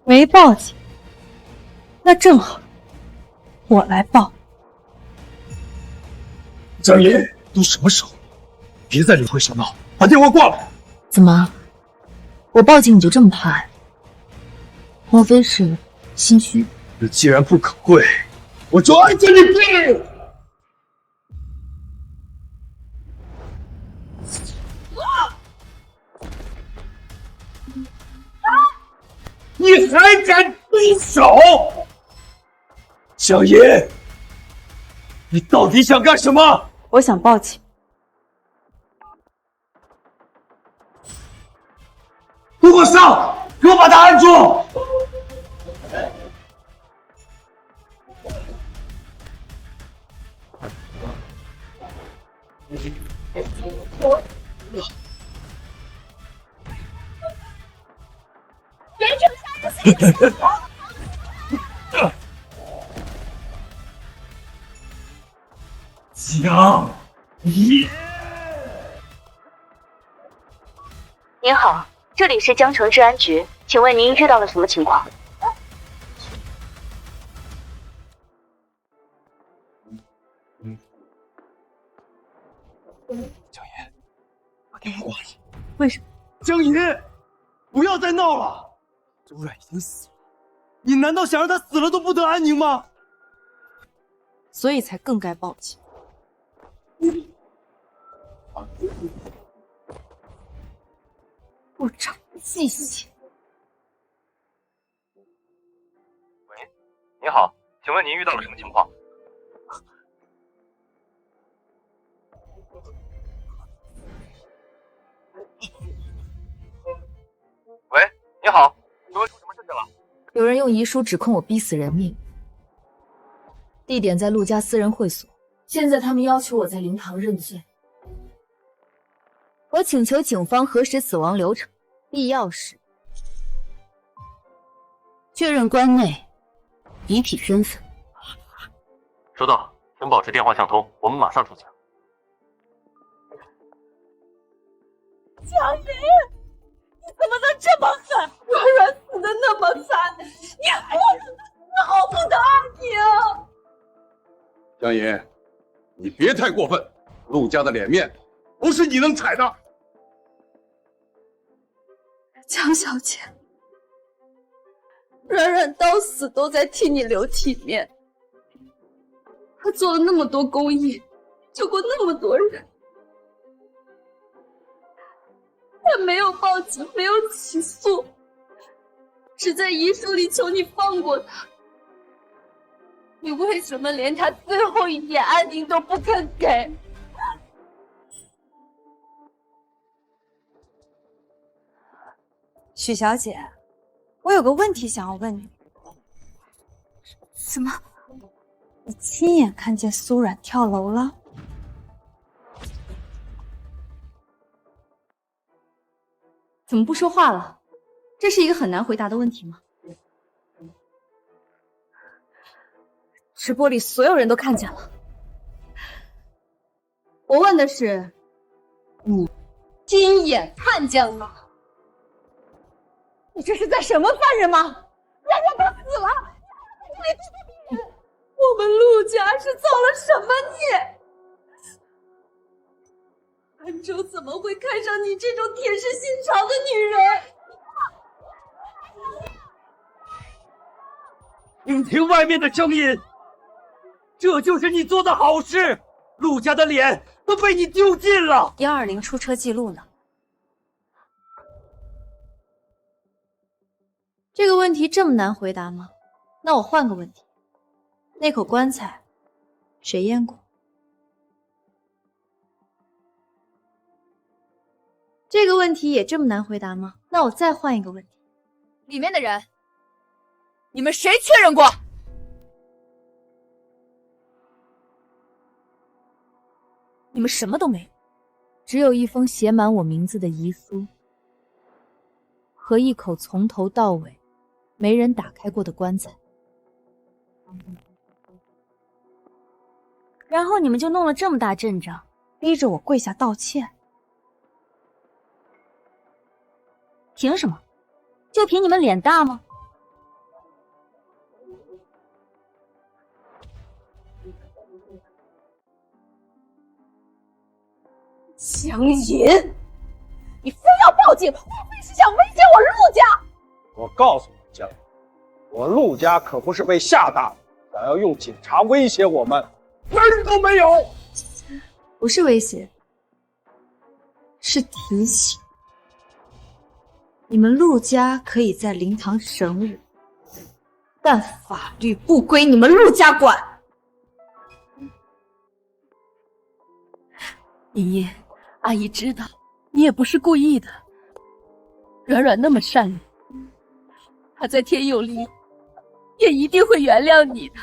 没报警，那正好，我来报。江银，都什么时候了，别再灵魂小闹，把电话挂了。怎么，我报警你就这么怕呀？莫非是心虚？这既然不可贵，我就爱着你病。你还敢动手？江银，你到底想干什么？我想报警。给我上！给我把他按住！人证杀人！江银，您好，这里是江城治安局，请问您遇到了什么情况？江银，把电话挂了。为什么？江银，不要再闹了！周冉已经死了，你难道想让他死了都不得安宁吗？所以才更该报警。不长记性。喂，你好，请问您遇到了什么情况？喂，你好，请问出什么事情了？有人用遗书指控我逼死人命，地点在陆家私人会所。现在他们要求我在灵堂认罪。我请求警方核实死亡流程，必要时确认关内遗体身份。收到，请保持电话畅通，我们马上出警。江林，你怎么能这么狠？软软死的那么惨，你还要让他丝毫不得安宁。江银，你别太过分，陆家的脸面不是你能踩的。江小姐，软软到死都在替你留体面，她做了那么多公益，救过那么多人，她没有报警，没有起诉，只在遗书里求你放过她。你为什么连她最后一点安宁都不肯给？许小姐，我有个问题想要问你。什么？你亲眼看见苏冉跳楼了？怎么不说话了？这是一个很难回答的问题吗？直播里所有人都看见了。我问的是，你亲眼看见了吗？你这是在审问犯人吗？人家都死了，你还在这里？我们陆家是造了什么孽？安州怎么会看上你这种铁石心肠的女人？听听外面的声音，这就是你做的好事，陆家的脸都被你丢尽了。120出车记录呢？这个问题这么难回答吗？那我换个问题，那口棺材谁淹过？这个问题也这么难回答吗？那我再换一个问题，里面的人，你们谁确认过？你们什么都没有，只有一封写满我名字的遗书和一口从头到尾没人打开过的棺材。然后你们就弄了这么大阵仗，逼着我跪下道歉。凭什么？就凭你们脸大吗？江银，你非要报警，莫非是想威胁我陆家？我告诉你，江银，我陆家可不是被吓大的，想要用警察威胁我们，门都没有。不是威胁，是提醒。你们陆家可以在灵堂审我，但法律不归你们陆家管。莹莹，阿姨知道你也不是故意的。软软那么善良，她在天有灵，也一定会原谅你的。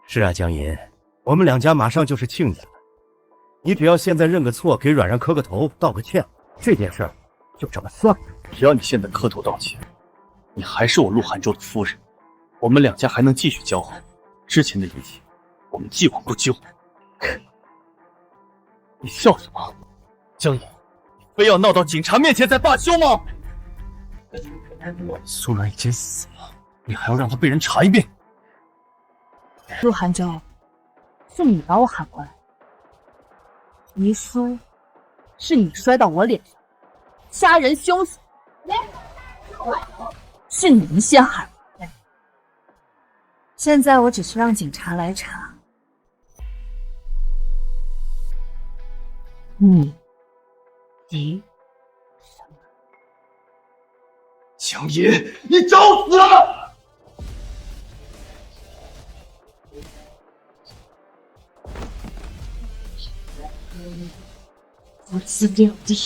是啊，江银，我们两家马上就是亲家了，你只要现在认个错，给软软磕个头，道个歉，这件事儿就这么算了。只要你现在磕头道歉，你还是我陆汉州的夫人，我们两家还能继续交好。之前的一切，我们既往不咎。你笑什么？江银，你非要闹到警察面前才罢休吗？苏软已经死了，你还要让他被人查一遍？陆寒州，是你把我喊过来，遗书是你摔到我脸上，杀人凶手是你们先喊过来。现在我只是让警察来查。你急什么？江银，你找死啊！不自量力！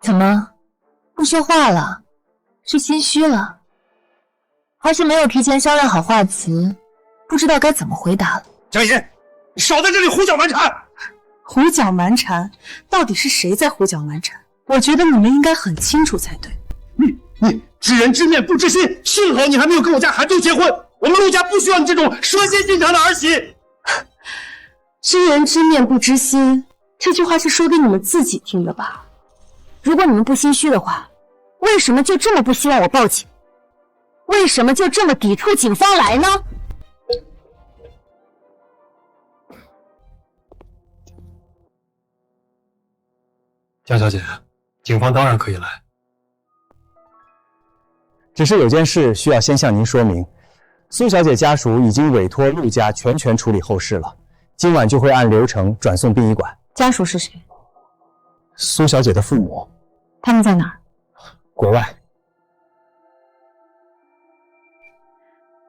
怎么不说话了？是心虚了，还是没有提前商量好话词，不知道该怎么回答了？江银，你少在这里胡搅蛮缠！胡搅蛮缠，到底是谁在胡搅蛮缠？我觉得你们应该很清楚才对。你知人知面不知心，幸好你还没有跟我家韩州结婚，我们陆家不需要你这种蛇蝎心肠的儿媳。知人知面不知心，这句话是说给你们自己听的吧？如果你们不心虚的话，为什么就这么不希望我报警？为什么就这么抵触警方来呢？江小姐，警方当然可以来，只是有件事需要先向您说明。苏小姐家属已经委托陆家全权处理后事了，今晚就会按流程转送殡仪馆。家属是谁？苏小姐的父母。他们在哪儿？国外。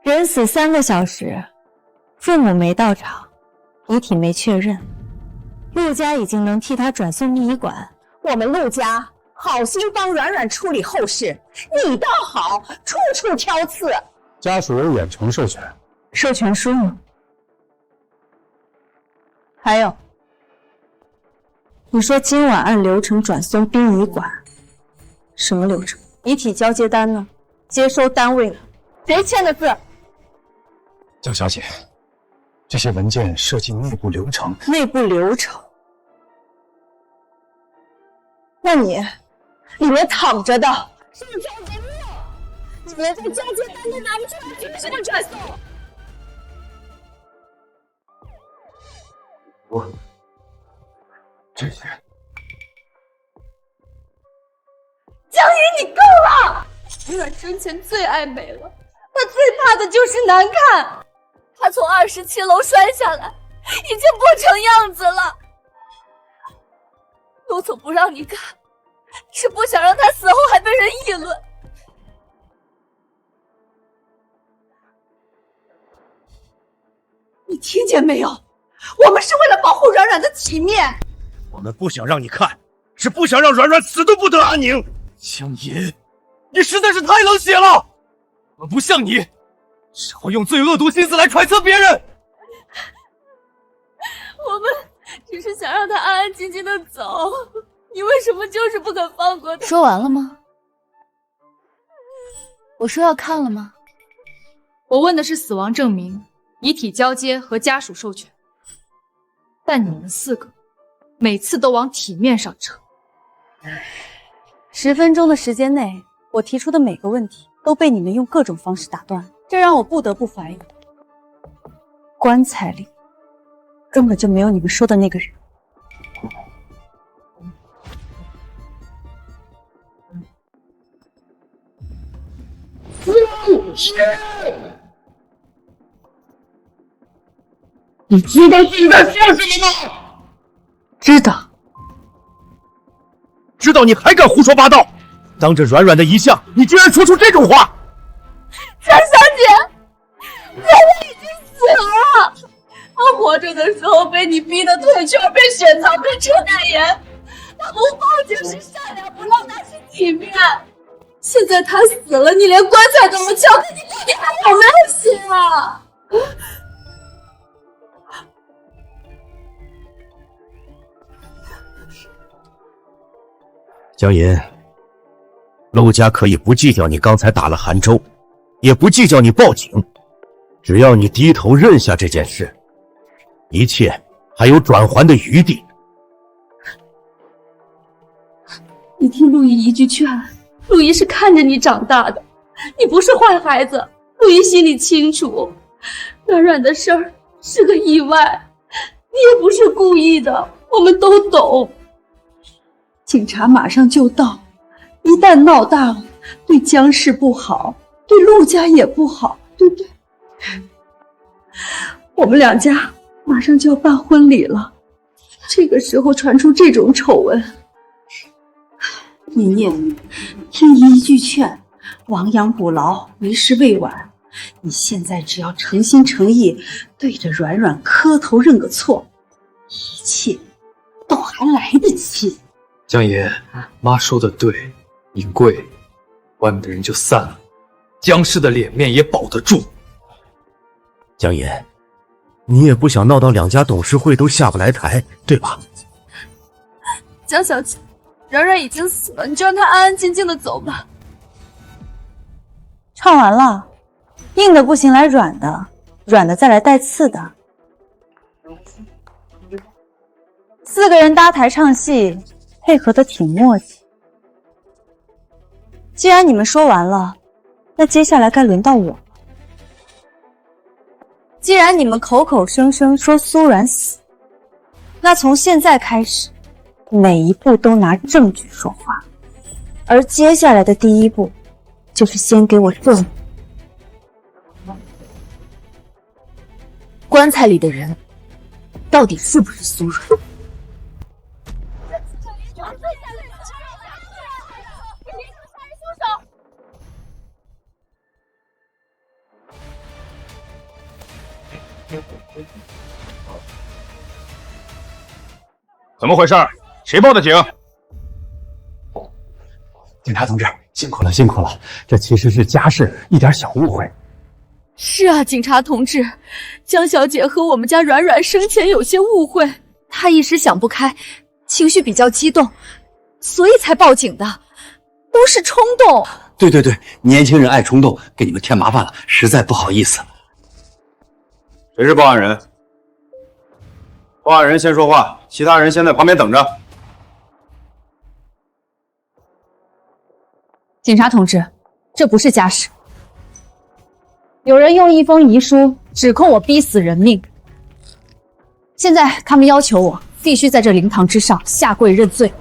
人死3个小时，父母没到场，遗体没确认，陆家已经能替他转送殡仪馆。我们陆家好心帮软软处理后事，你倒好，处处挑刺。家属有远程授权。授权书呢？还有，你说今晚按流程转送殡仪馆，什么流程？遗体交接单呢？接收单位呢？谁签的字？江小姐，这些文件涉及内部流程。内部流程？那你里面躺着的是不是交接簿？你连这交接单都拿不出来，凭什么转送？这些江云，你够了！软生前最爱美了，他最怕的就是难看。她从27楼摔下来，已经不成样子了。陆总不让你看，是不想让她死后还被人议论。你听见没有？我们是为了保护软软的体面。我们不想让你看，是不想让软软死都不得安宁。江银，你实在是太冷血了！我们不像你，只会用最恶毒心思来揣测别人。我们只是想让他安安静静的走，你为什么就是不肯放过他？说完了吗？我说要看了吗？我问的是死亡证明、遗体交接和家属授权，但你们4个每次都往体面上扯。10分钟的时间内，我提出的每个问题都被你们用各种方式打断。这让我不得不怀疑，棺材里根本就没有你们说的那个人。你知道自己在说什么吗？知道。知道你还敢胡说八道！当着软软的遗像，你居然说出这种话！张小姐，软软已经死了。她活着的时候被你逼得退圈、被选藏、被扯代言。她不报警是善良，不闹大是体面。现在她死了，你连棺材都不敲，你到底还有没有心啊？江银，陆家可以不计较你刚才打了韩州，也不计较你报警，只要你低头认下这件事，一切还有转圜的余地。你听陆毅一句劝，陆毅是看着你长大的，你不是坏孩子，陆毅心里清楚。软软的事儿是个意外，你也不是故意的，我们都懂。警察马上就到，一旦闹大了，对江氏不好，对陆家也不好，对不对？我们两家马上就要办婚礼了，这个时候传出这种丑闻，念念，听一句劝，亡羊补牢，为时未晚。你现在只要诚心诚意对着软软磕头认个错，一切都还来得及。江爷，妈说的对，你跪，外面的人就散了，江氏的脸面也保得住。江银，你也不想闹到两家董事会都下不来台，对吧？江小姐，软软已经死了，你就让她安安静静的走吧。唱完了，硬的不行来软的，软的再来带刺的。4个人搭台唱戏，配合的挺默契。既然你们说完了，那接下来该轮到我了。既然你们口口声声说苏软死，那从现在开始，每一步都拿证据说话。而接下来的第一步，就是先给我证据。棺材里的人，到底是不是苏软？怎么回事？谁报的警？警察同志，辛苦了，辛苦了。这其实是家事，一点小误会。是啊，警察同志，江小姐和我们家软软生前有些误会，她一时想不开，情绪比较激动，所以才报警的，都是冲动。对对对，年轻人爱冲动，给你们添麻烦了，实在不好意思。谁是报案人？报案人先说话，其他人先在旁边等着。警察同志，这不是家事。有人用一封遗书指控我逼死人命，现在他们要求我必须在这灵堂之上下跪认罪。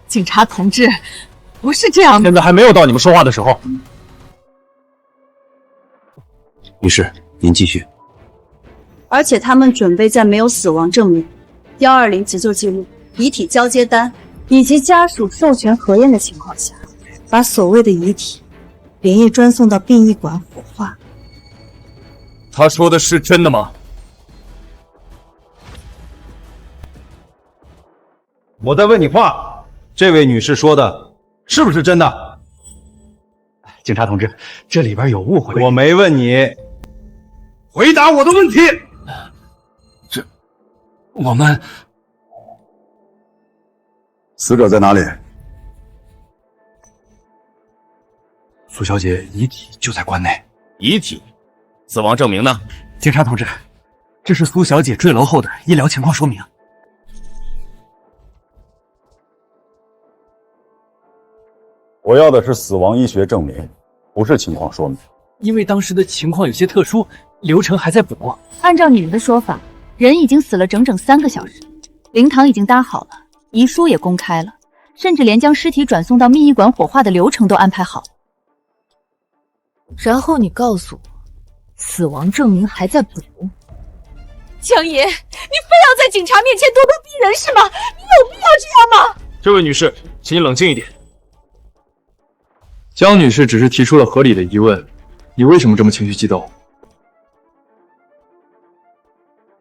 警察同志，不是这样的。现在还没有到你们说话的时候。女士，您继续。而且他们准备在没有死亡证明、120急救记录、遗体交接单以及家属授权核验的情况下，把所谓的遗体连夜专送到殡仪馆火化。他说的是真的吗？我在问你话，这位女士说的是不是真的？警察同志，这里边有误会。我没问你，回答我的问题。我们死者在哪里？苏小姐遗体就在棺内。遗体？死亡证明呢？警察同志，这是苏小姐坠楼后的医疗情况说明。我要的是死亡医学证明，不是情况说明。因为当时的情况有些特殊，流程还在补。按照你们的说法，人已经死了整整3个小时，灵堂已经搭好了，遗书也公开了，甚至连将尸体转送到殡仪馆火化的流程都安排好了。然后你告诉我，死亡证明还在补。江爷，你非要在警察面前咄咄逼人是吗？你有必要这样吗？这位女士，请你冷静一点。江女士只是提出了合理的疑问，你为什么这么情绪激动？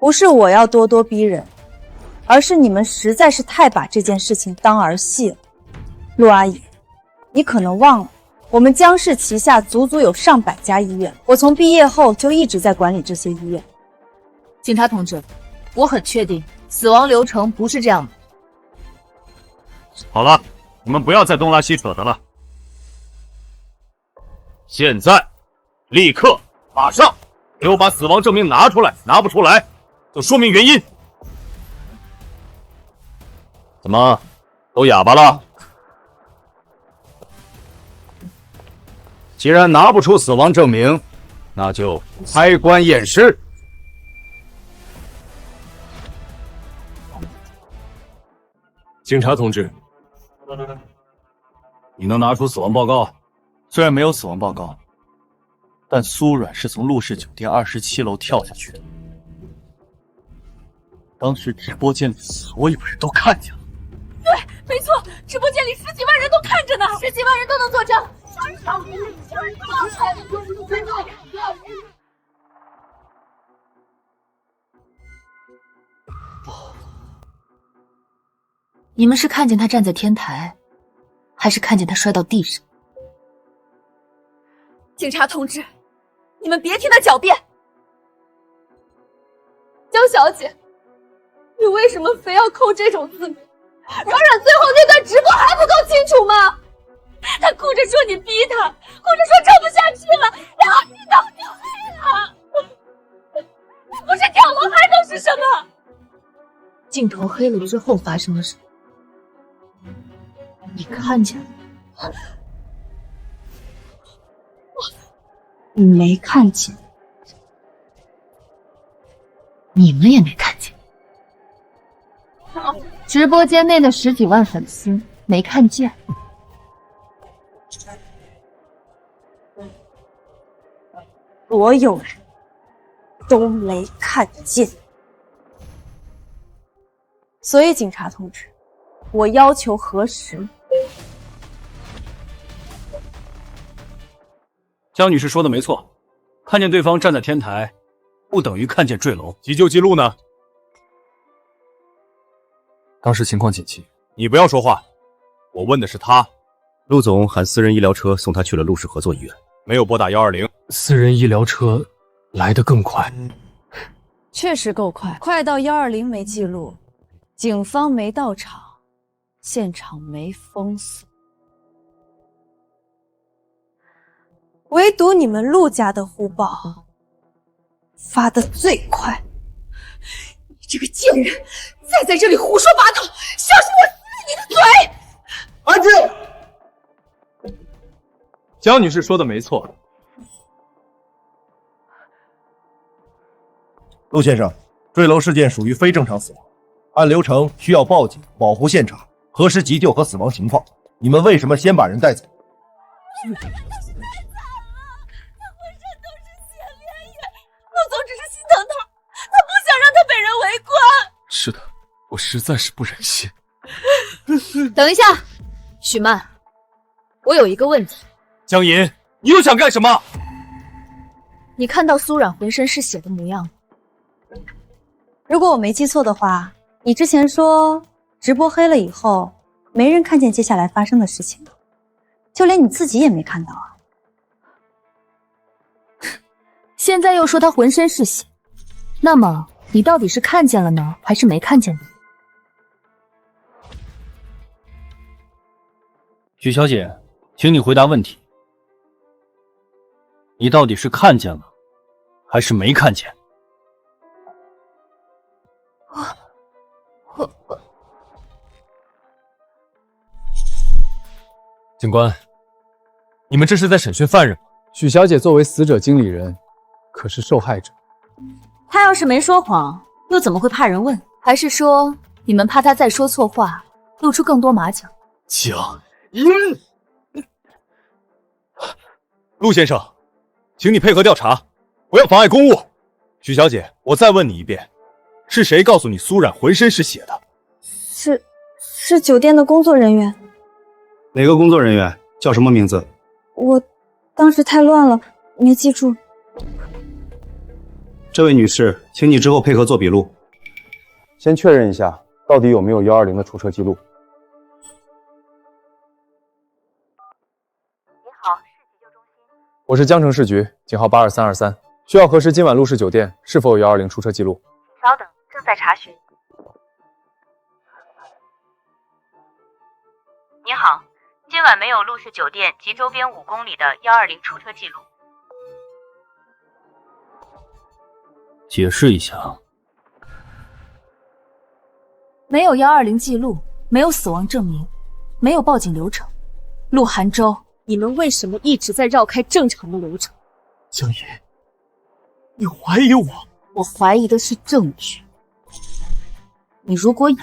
不是我要咄咄逼人，而是你们实在是太把这件事情当儿戏了。陆阿姨，你可能忘了，我们江氏旗下足足有上百家医院，我从毕业后就一直在管理这些医院。警察同志，我很确定死亡流程不是这样的。好了，你们不要再东拉西扯的了。现在，立刻，马上，给我把死亡证明拿出来！拿不出来，就说明原因。怎么，都哑巴了？既然拿不出死亡证明，那就开棺验尸。警察同志，你能拿出死亡报告？虽然没有死亡报告，但苏阮是从陆氏酒店27楼跳下去的。当时直播间里所有人都看见了。对，没错，直播间里10几万人都看着呢，10几万人都能作证。你们是看见他站在天台，还是看见他摔到地上？警察同志，你们别听他狡辩。江小姐，你为什么非要扣这种字名？软软最后那段直播还不够清楚吗？他哭着说你逼他，哭着说撑不下去了，然后你脑就黑了。不是跳楼还能是什么？镜头黑了之后发生了什么？你看见了？你没看见，你们也没看见。直播间内的10几万粉丝没看见。所有人都没看见。所以，警察同志，我要求核实。江女士说的没错，看见对方站在天台，不等于看见坠楼。急救记录呢？当时情况紧急。你不要说话，我问的是他。陆总喊私人医疗车送他去了陆氏合作医院，没有拨打120。私人医疗车来得更快。确实够快，快到120没记录，警方没到场，现场没封锁。唯独你们陆家的互报发得最快。你这个贱人，再在这里胡说八道，小心我撕了你的嘴！安静！江女士说的没错。陆先生，坠楼事件属于非正常死亡，按流程需要报警、保护现场、核实急救和死亡情况。你们为什么先把人带走？陆总只是心疼他，他不想让他被人围观。是的，我实在是不忍心。等一下，许曼，我有一个问题。江银，你又想干什么？你看到苏冉浑身是血的模样吗？如果我没记错的话，你之前说直播黑了以后，没人看见接下来发生的事情，就连你自己也没看到啊。现在又说他浑身是血，那么你到底是看见了呢，还是没看见呢？许小姐，请你回答问题。你到底是看见了，还是没看见？警官，你们这是在审讯犯人吗？许小姐作为死者经理人，可是受害者。她要是没说谎，又怎么会怕人问？还是说你们怕她再说错话，露出更多马脚？请引。陆先生，请你配合调查，不要妨碍公务。许小姐，我再问你一遍，是谁告诉你苏冉浑身是血的？是酒店的工作人员。哪个工作人员？叫什么名字？我当时太乱了，没记住。这位女士，请你之后配合做笔录。先确认一下，到底有没有120的出车记录？你好，市急救中心。我是江城市局，警号82323，需要核实今晚陆氏酒店是否有120出车记录。请稍等，正在查询。你好，今晚没有陆氏酒店及周边5公里的120出车记录。解释一下。没有120记录，没有死亡证明，没有报警流程。陆寒舟，你们为什么一直在绕开正常的流程？江野，你怀疑我？我怀疑的是证据。你如果有，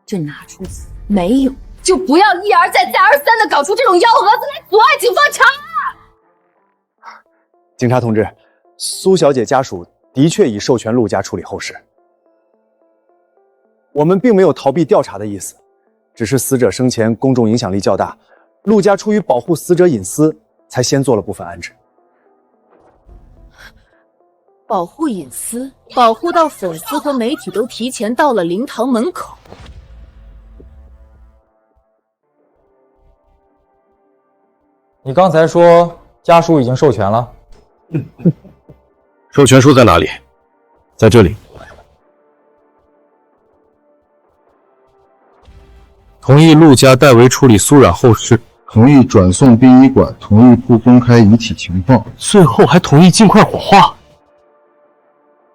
就拿出来；没有，就不要一而再、再而三的搞出这种幺蛾子来阻碍警方查案。警察同志，苏小姐家属的确已授权陆家处理后事。我们并没有逃避调查的意思，只是死者生前公众影响力较大，陆家出于保护死者隐私，才先做了部分安置。保护隐私，保护到粉丝和媒体都提前到了灵堂门口。你刚才说家属已经授权了，授权书在哪里？在这里。同意陆家代为处理苏冉后事，同意转送殡仪馆，同意不公开遗体情况，最后还同意尽快火化。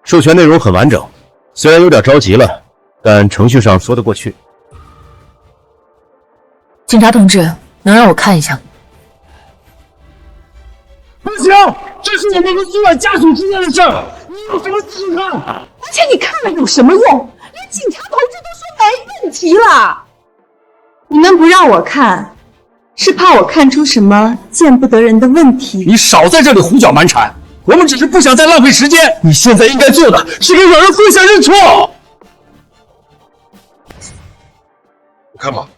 授权内容很完整，虽然有点着急了，但程序上说得过去。警察同志，能让我看一下吗？不行，这是我们和苏冉家属之间的事儿，你有什么资格看？而且你看了有什么用？连警察同志都说没问题了。你们不让我看，是怕我看出什么见不得人的问题？你少在这里胡搅蛮缠，我们只是不想再浪费时间。你现在应该做的是给软人跪下认错。你看吧。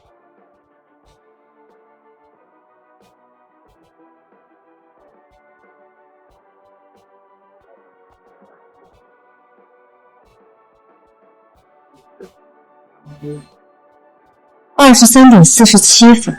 23点47分，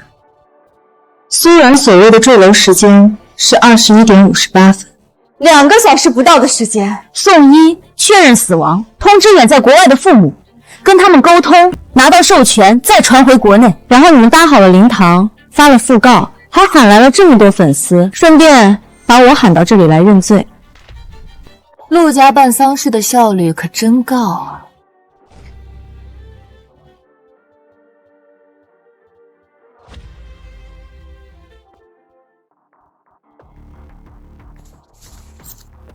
苏冉所谓的坠楼时间是21点58分，2个小时不到的时间。送医确认死亡，通知远在国外的父母，跟他们沟通，拿到授权，再传回国内。然后你们搭好了灵堂，发了讣告，还喊来了这么多粉丝，顺便把我喊到这里来认罪。陆家办丧事的效率可真高啊！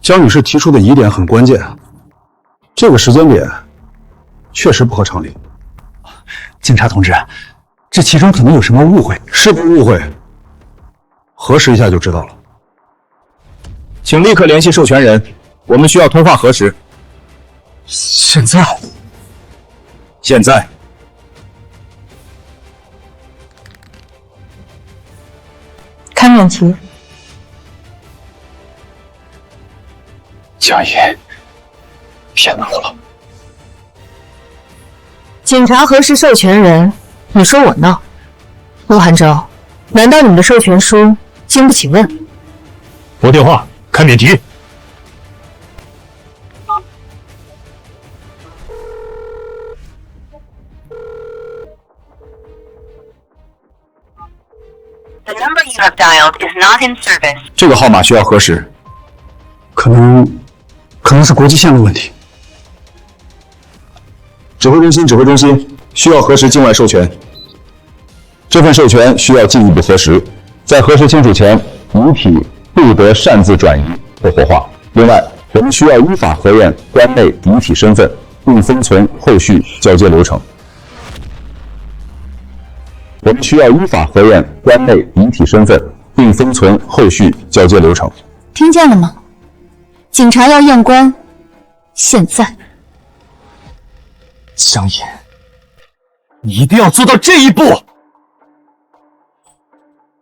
江女士提出的疑点很关键，这个时间点确实不合常理。警察同志，这其中可能有什么误会？是不是误会？核实一下就知道了。请立刻联系授权人，我们需要通话核实。现在？现在。看免提。江野，别闹了。警察核实授权人，你说我闹？陆寒舟，难道你们的授权书经不起问？拨电话，看免提。The number you have dialed is not in service. 这个号码需要核实，可能是国际线的问题。指挥中心，需要核实境外授权。这份授权需要进一步核实，在核实清楚前，遗体不得擅自转移或火化。另外，我们需要依法核验关内遗体身份，并封存后续交接流程。我们需要依法核验关内遗体身份，并封存后续交接流程。听见了吗？警察要验棺，现在。江野，你一定要做到这一步。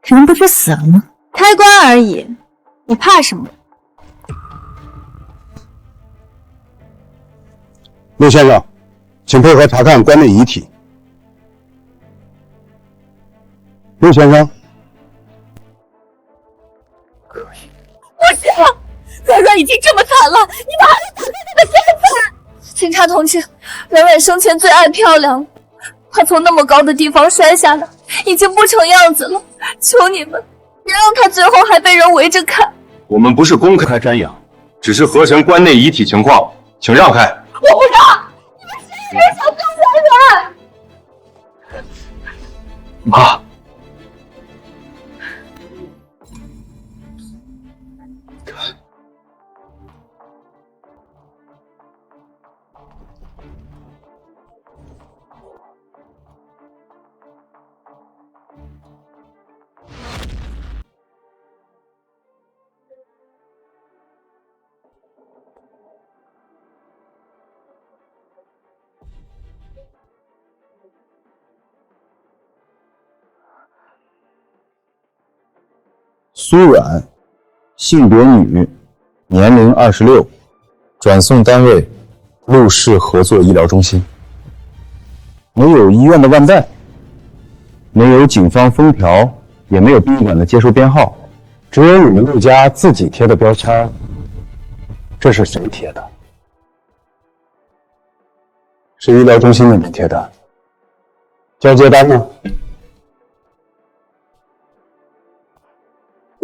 人不是死了吗？开棺而已，你怕什么？陆先生，请配合查看关内遗体。陆先生，不行，软软已经这么惨了，你们还要打开他的身份？警察同志，软软生前最爱漂亮了，她从那么高的地方摔下来，已经不成样子了。求你们，别让她最后还被人围着看。我们不是公开瞻仰，只是核实关内遗体情况，请让开。我不让！你们谁也别想动软软！妈。苏阮，性别女，年龄26，转送单位陆氏合作医疗中心。没有医院的腕带，没有警方封条，也没有宾馆的接收编号，只有你们陆家自己贴的标签。这是谁贴的？是医疗中心那边贴的。交接单呢？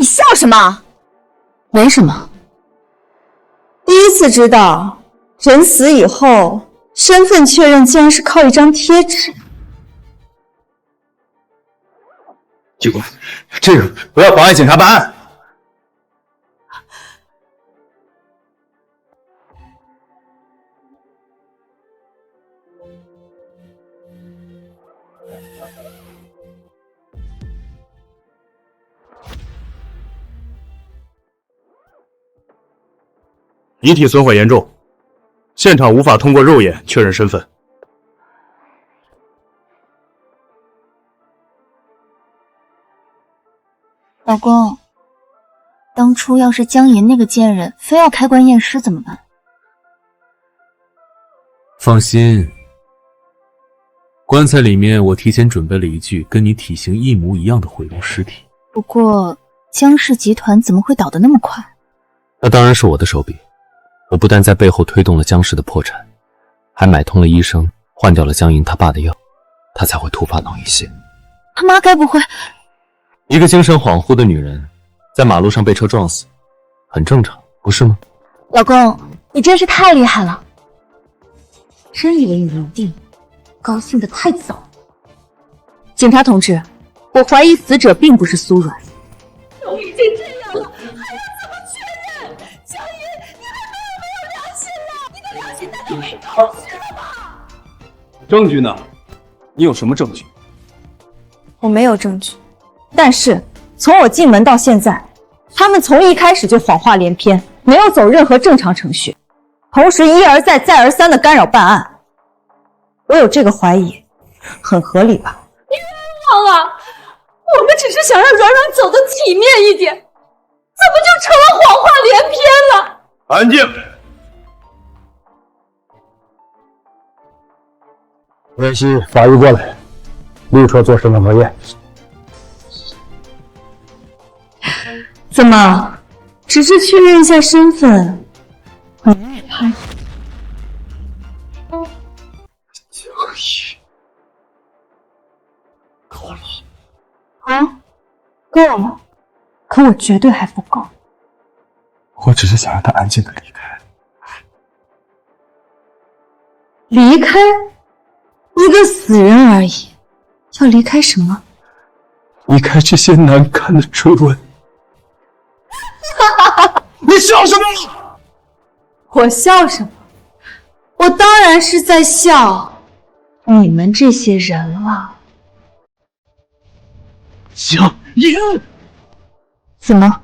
你笑什么？没什么。第一次知道人死以后身份确认竟然是靠一张贴纸。警官，这个不要妨碍警察办案。遗体损毁严重，现场无法通过肉眼确认身份。老公，当初要是江银那个贱人非要开棺验尸怎么办？放心，棺材里面我提前准备了一具跟你体型一模一样的毁容尸体。不过江氏集团怎么会倒得那么快？那当然是我的手笔。我不但在背后推动了江氏的破产，还买通了医生，换掉了江银他爸的药，他才会突发脑溢血。他妈该不会……一个精神恍惚的女人，在马路上被车撞死，很正常，不是吗？老公，你真是太厉害了！真以为你赢定了，高兴得太早。警察同志，我怀疑死者并不是苏阮。都已经这样了，还要怎么确认？江银，你还没有良心了？你的良心难道被狗吃了吗？证据呢？你有什么证据？我没有证据，但是从我进门到现在，他们从一开始就谎话连篇，没有走任何正常程序，同时一而再再而三的干扰办案。我有这个怀疑，很合理吧？你冤枉啊！我们只是想让软软走得体面一点，怎么就成了谎话连篇了？安静！联系法医过来，立刻做身份核验。怎么，只是确认一下身份，你也拍？够了。啊，够了，可我绝对还不够。我只是想让他安静的离开。离开？一个死人而已，要离开什么？离开这些难堪的追问。你你笑什么？我笑什么？我当然是在笑你们这些人了。江银，怎么？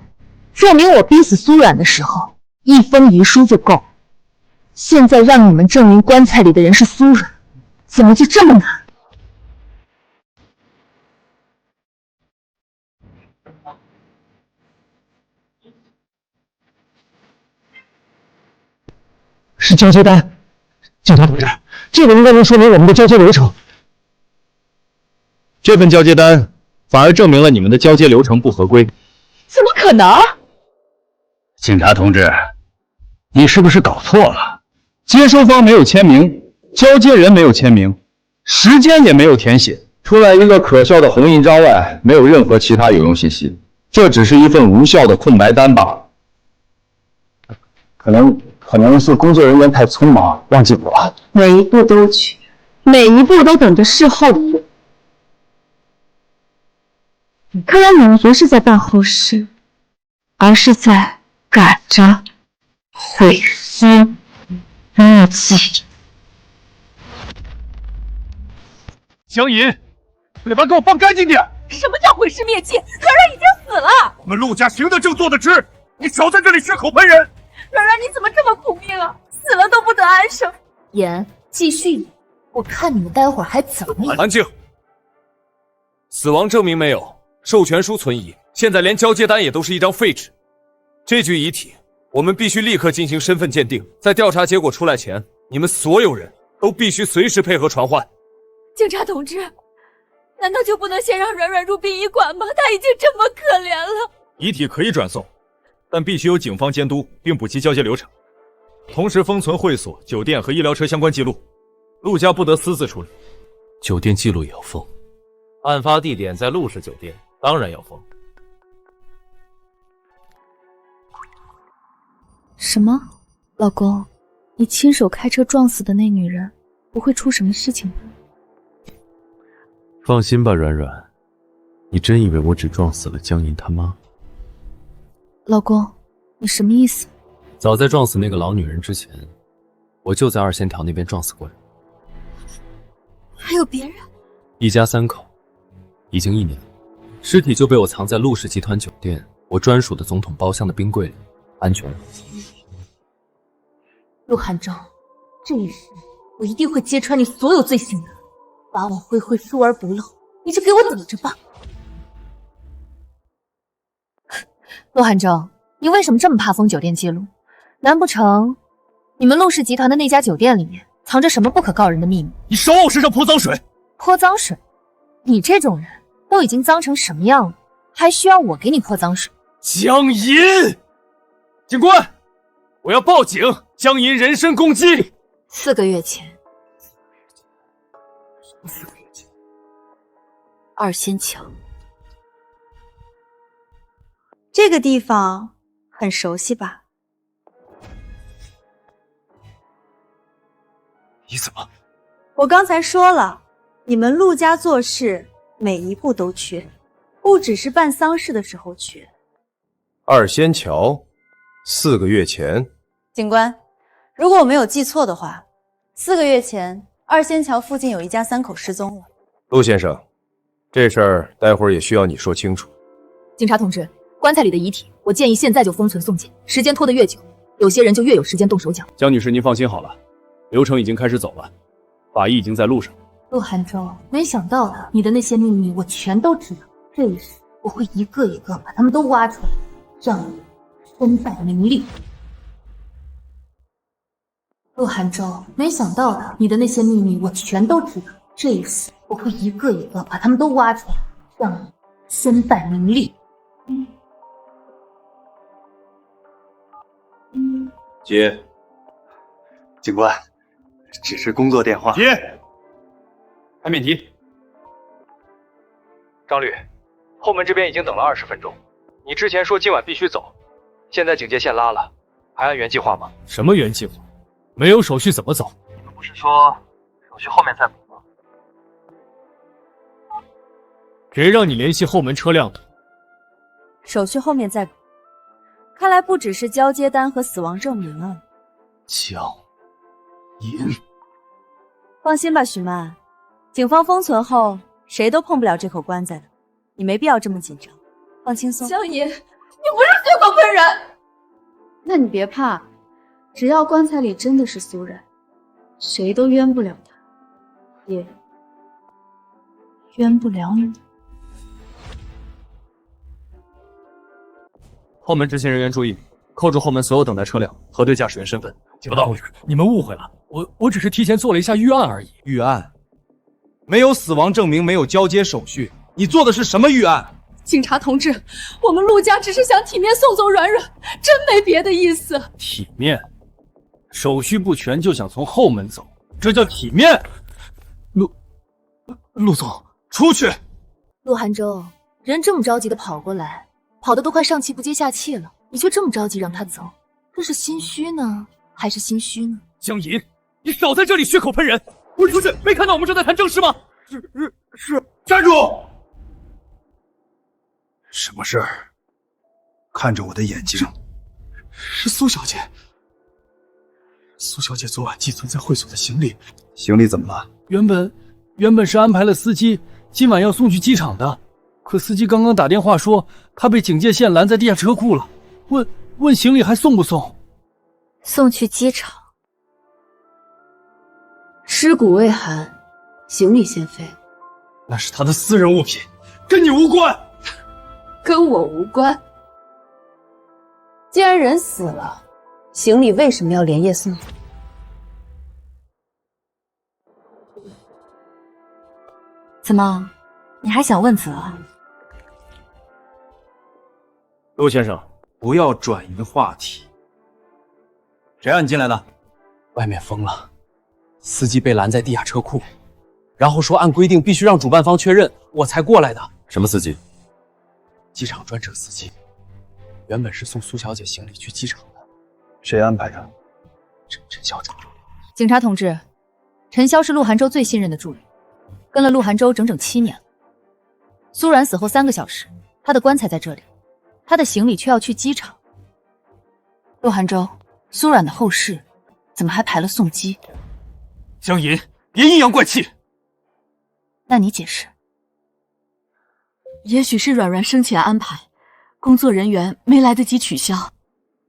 证明我逼死苏冉的时候，一封遗书就够。现在让你们证明棺材里的人是苏冉，怎么就这么难？是交接单，警察同志，这个应该能说明我们的交接流程。这份交接单反而证明了你们的交接流程不合规。怎么可能？警察同志，你是不是搞错了？接收方没有签名，交接人没有签名，时间也没有填写，除了一个可笑的红印章外，没有任何其他有用信息。这只是一份无效的空白单罢了。可能是工作人员太匆忙，忘记补了。每一步都去，每一步都等着事后补。看来你们不是在办后事，而是在赶着毁尸灭迹。江银，嘴巴给我放干净点！什么叫毁尸灭迹？软软已经死了。我们陆家行得正，坐得直，你少在这里血口喷人！软软，你怎么这么苦命啊？死了都不得安生。言，继续演，我看你们待会儿还怎么演。安静！死亡证明没有，授权书存疑，现在连交接单也都是一张废纸。这具遗体，我们必须立刻进行身份鉴定。在调查结果出来前，你们所有人都必须随时配合传唤。警察同志，难道就不能先让软软入殡仪馆吗？他已经这么可怜了。遗体可以转送，但必须由警方监督并补齐交接流程，同时封存会所、酒店和医疗车相关记录。陆家不得私自处理。酒店记录也要封。案发地点在陆氏酒店，当然要封。什么？老公，你亲手开车撞死的那女人，不会出什么事情吧？放心吧，软软，你真以为我只撞死了江银他妈？老公，你什么意思？早在撞死那个老女人之前，我就在2仙条那边撞死过人。还有别人？一家3口，已经1年了，尸体就被我藏在陆氏集团酒店我专属的总统包厢的冰柜里，安全了。陆汉章，这一世我一定会揭穿你所有罪行的，法网恢恢，疏而不漏，你就给我等着吧。陆汉章，你为什么这么怕封酒店记录？难不成你们陆氏集团的那家酒店里面藏着什么不可告人的秘密？你少往我身上泼脏水！泼脏水？你这种人都已经脏成什么样了，还需要我给你泼脏水？江银，警官，我要报警！江银人身攻击。4个月前，2仙桥。这个地方很熟悉吧？你怎么？我刚才说了，你们陆家做事每一步都缺，不只是办丧事的时候缺。2仙桥，4个月前。警官，如果我没有记错的话，4个月前2仙桥附近有一家3口失踪了。陆先生，这事儿待会儿也需要你说清楚。警察同志，棺材里的遗体，我建议现在就封存送检，时间拖得越久，有些人就越有时间动手脚。江女士，您放心好了，流程已经开始走了，法医已经在路上。陆汉州，没想到你的那些秘密我全都知道，这一世我会一个一个把他们都挖出来，让你身败名裂。陆汉州，没想到你的那些秘密我全都知道，这一世我会一个一个把他们都挖出来，让你身败名裂。接。警官，只是工作电话。接。开免提。张律，后门这边已经等了20分钟，你之前说今晚必须走，现在警戒线拉了，还按原计划吗？什么原计划？没有手续怎么走？你们不是说手续后面再补吗？谁让你联系后门车辆的？手续后面再补。看来不只是交接单和死亡证明啊。江银，放心吧，许曼，警方封存后，谁都碰不了这口棺材的，你没必要这么紧张，放轻松。江银，你不是血口喷人，那你别怕，只要棺材里真的是苏然，谁都冤不了他，也冤不了你。后门执勤人员注意，扣住后门所有等待车辆，核对驾驶员身份。不到，你们误会了，我只是提前做了一下预案而已。预案？没有死亡证明，没有交接手续，你做的是什么预案？警察同志，我们陆家只是想体面送走软软，真没别的意思。体面？手续不全就想从后门走，这叫体面？陆总，出去！陆寒舟，人这么着急的跑过来，跑得都快上气不接下气了，你却这么着急让他走，这是心虚呢，还是心虚呢？江银，你少在这里血口喷人！滚出去！没看到我们正在谈正事吗？是，站住！什么事儿？看着我的眼睛。是苏小姐。苏小姐昨晚寄存在会所的行李。行李怎么了？原本是安排了司机今晚要送去机场的，可司机刚刚打电话说他被警戒线拦在地下车库了，问行李还送不送？送去机场。尸骨未寒，行李先飞。那是他的私人物品，跟你无关。跟我无关。既然人死了，行李为什么要连夜送走？怎么，你还想问责啊？陆先生，不要转移话题。谁让你进来的？外面封了，司机被拦在地下车库，然后说按规定必须让主办方确认，我才过来的。什么司机？机场专车司机，原本是送苏小姐行李去机场的。谁安排的？陈校长。警察同志，陈潇是陆寒舟最信任的助理，跟了陆寒舟整整7年了。苏然死后3个小时，他的棺材在这里，他的行李却要去机场。陆寒舟，苏然的后事怎么还排了送机？江银，别阴阳怪气。那你解释。也许是软软生前安排，工作人员没来得及取消。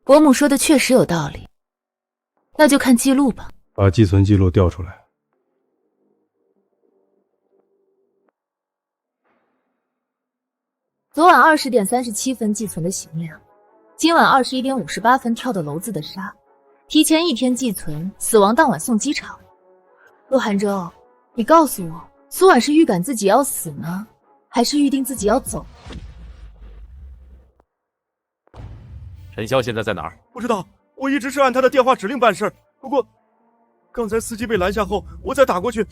伯母说的确实有道理，那就看记录吧。把寄存记录调出来。昨晚20点37分寄存的行量，今晚21点58分跳的娄子的沙，提前1天寄存，死亡当晚送机场。陆寒舟，你告诉我，苏婉是预感自己要死呢，还是预定自己要走？陈潇现在在哪儿？不知道，我一直是按他的电话指令办事，不过刚才司机被拦下后，我再打过去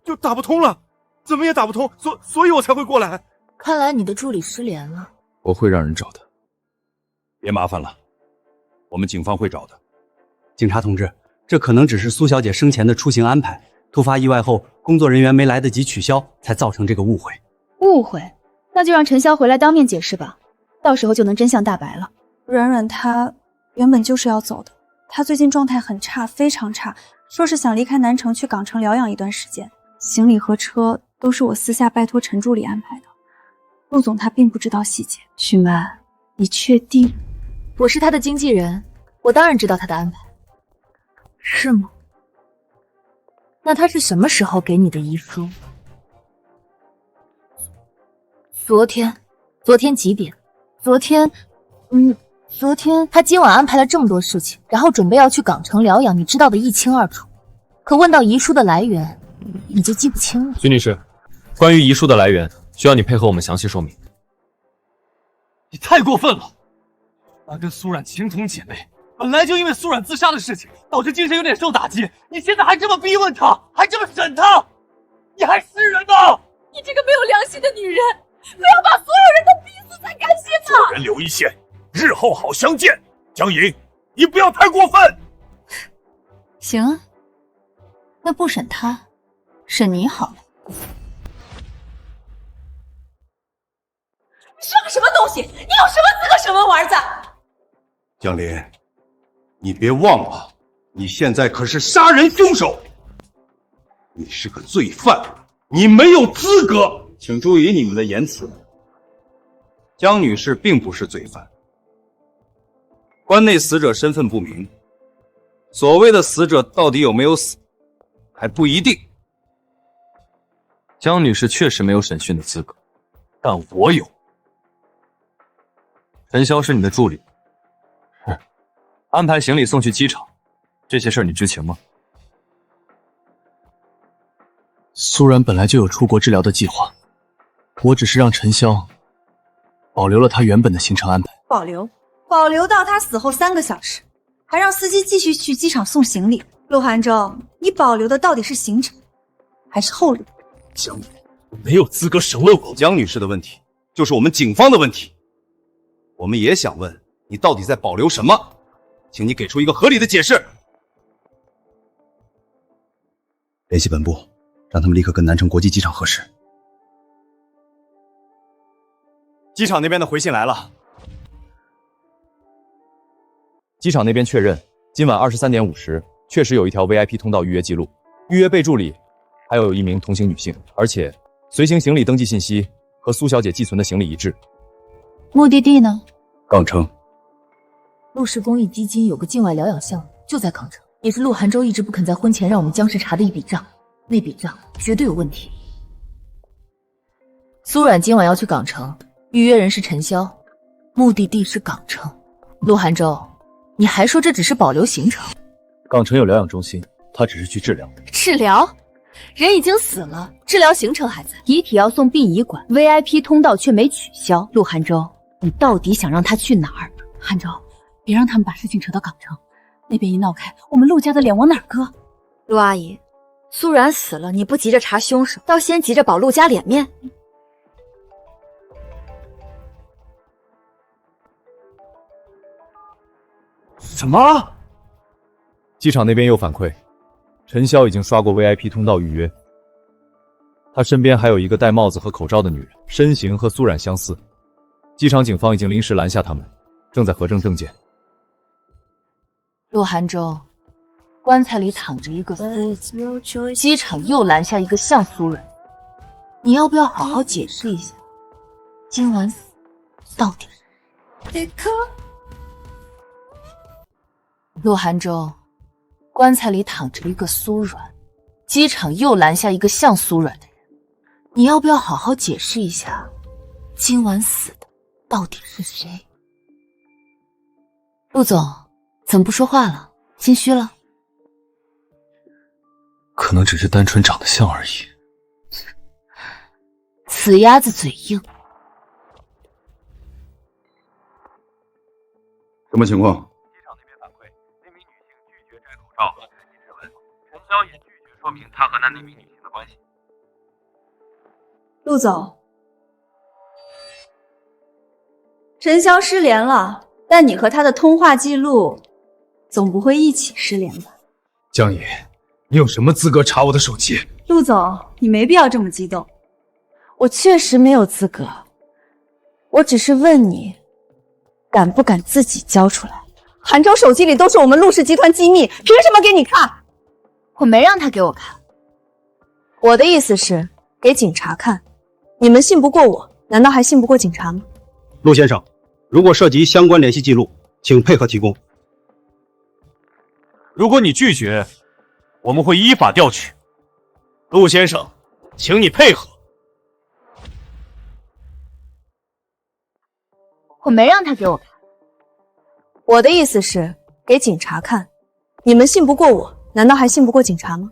就打不通了，怎么也打不通，所以我才会过来。看来你的助理失联了。我会让人找的。别麻烦了，我们警方会找的。警察同志，这可能只是苏小姐生前的出行安排，突发意外后工作人员没来得及取消，才造成这个误会。误会？那就让陈潇回来当面解释吧，到时候就能真相大白了。软软她原本就是要走的，她最近状态很差，非常差，说是想离开南城去港城疗养一段时间。行李和车都是我私下拜托陈助理安排的，陆总他并不知道细节。许曼，你确定？我是他的经纪人，我当然知道他的安排。是吗？那他是什么时候给你的遗书？昨天几点？昨天他今晚安排了这么多事情，然后准备要去港城疗养，你知道的一清二楚。可问到遗书的来源，你就记不清了。徐女士，关于遗书的来源，需要你配合我们详细说明。你太过分了！他跟苏冉情同姐妹，本来就因为苏冉自杀的事情导致精神有点受打击，你现在还这么逼问他，还这么审他，你还是人吗？你这个没有良心的女人，不要把所有人都逼死才甘心吗？做人留一线，日后好相见。江莹，你不要太过分。行啊，那不审他，审你好了。你是个什么东西？你有什么资格审问我儿子？江林，你别忘了，你现在可是杀人凶手，你是个罪犯，你没有资格。请注意你们的言辞。江女士并不是罪犯，关内死者身份不明，所谓的死者到底有没有死，还不一定。江女士确实没有审讯的资格，但我有。陈潇是你的助理，是安排行李送去机场，这些事儿你知情吗？苏然本来就有出国治疗的计划，我只是让陈潇保留了他原本的行程安排。保留到他死后3个小时，还让司机继续去机场送行李。陆寒舟，你保留的到底是行程，还是后路？江女没有资格审问我。江女士的问题就是我们警方的问题，我们也想问你到底在保留什么，请你给出一个合理的解释。联系本部，让他们立刻跟南城国际机场核实。机场那边的回信来了，机场那边确认，今晚23点50确实有一条 VIP 通道预约记录，预约备注里还有一名同行女性，而且随行行李登记信息和苏小姐寄存的行李一致。目的地呢？港城。陆氏公益基金有个境外疗养项目，就在港城，也是陆寒舟一直不肯在婚前让我们江氏查的一笔账，那笔账绝对有问题。苏冉今晚要去港城，预约人是陈潇，目的地是港城。陆寒舟，你还说这只是保留行程？港城有疗养中心，他只是去治疗。治疗？人已经死了，治疗行程还在，遗体要送殡仪馆 ，VIP 通道却没取消。陆寒舟，你到底想让他去哪儿？寒舟，别让他们把事情扯到港城，那边一闹开，我们陆家的脸往哪儿搁？陆阿姨，苏然死了，你不急着查凶手，倒先急着保陆家脸面。什么？机场那边又反馈，陈潇已经刷过 VIP 通道预约，他身边还有一个戴帽子和口罩的女人，身形和苏冉相似。机场警方已经临时拦下他们，正在核证证件。陆寒舟，棺材里躺着一个苏，机场又拦下一个像苏冉，你要不要好好解释一下，今晚死到底是谁？陆寒舟，棺材里躺着一个苏冉，机场又拦下一个像苏冉的人，你要不要好好解释一下，今晚死的到底是谁？陆总，怎么不说话了？心虚了？可能只是单纯长得像而已。死鸭子嘴硬。什么情况？陈潇也拒绝说明他和那名女性的关系。陆总，陈潇失联了，但你和他的通话记录总不会一起失联吧？江野，你有什么资格查我的手机？陆总，你没必要这么激动。我确实没有资格，我只是问你，敢不敢自己交出来？韩州手机里都是我们陆氏集团机密，凭什么给你看？我没让他给我看，我的意思是给警察看。你们信不过我，难道还信不过警察吗？陆先生，如果涉及相关联系记录，请配合提供。如果你拒绝，我们会依法调取。陆先生，请你配合。我没让他给我看，我的意思是给警察看。你们信不过我，难道还信不过警察吗？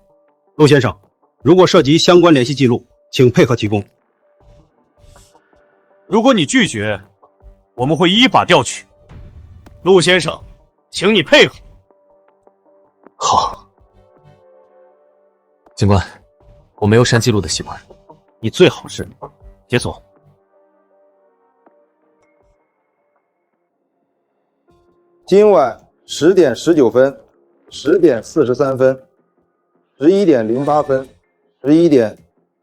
陆先生，如果涉及相关联系记录，请配合提供。如果你拒绝，我们会依法调取。陆先生，请你配合。好。警官，我没有删记录的习惯，你最好是解锁。今晚10点19分、10点43分、11点08分、11点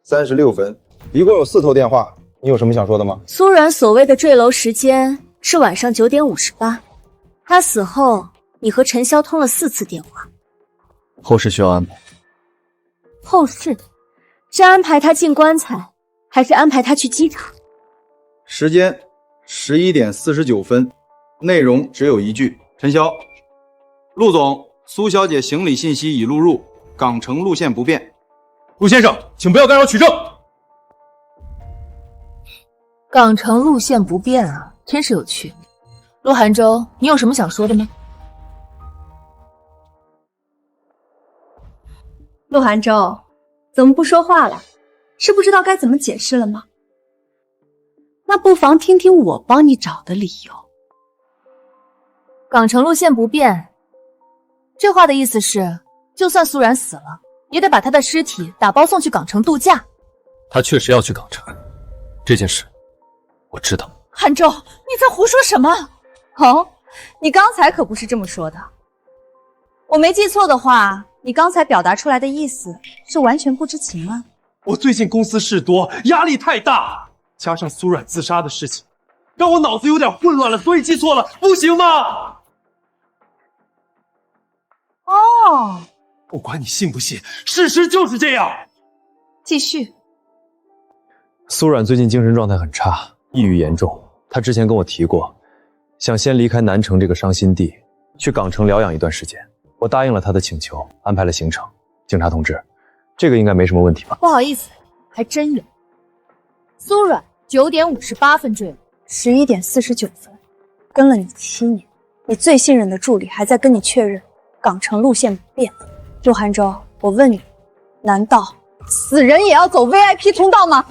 36分，一共有4头电话。你有什么想说的吗？苏然所谓的坠楼时间是晚上9点58，他死后，你和陈潇通了4次电话。后事需要安排。后事是安排他进棺材，还是安排他去机场？时间11点49分，内容只有一句：陈潇，陆总，苏小姐行李信息已录入，港城路线不变。陆先生，请不要干扰取证。港城路线不变啊，真是有趣。陆涵舟，你有什么想说的吗？陆涵舟，怎么不说话了？是不知道该怎么解释了吗？那不妨听听我帮你找的理由。港城路线不变，这话的意思是，就算苏然死了，也得把他的尸体打包送去港城度假。他确实要去港城，这件事我知道。涵舟，你在胡说什么？哦，你刚才可不是这么说的。我没记错的话，你刚才表达出来的意思是完全不知情吗？我最近公司事多，压力太大，加上苏冉自杀的事情，让我脑子有点混乱了，所以记错了，不行吗？哦，不管你信不信，事实就是这样。继续。苏冉最近精神状态很差，抑郁严重。她之前跟我提过，想先离开南城这个伤心地，去港城疗养一段时间。我答应了她的请求，安排了行程。警察同志，这个应该没什么问题吧？不好意思，还真有。苏冉9点58分坠楼，11点49分，跟了你7年，你最信任的助理还在跟你确认港城路线不变。陆涵舟，我问你，难道死人也要走 VIP 通道吗？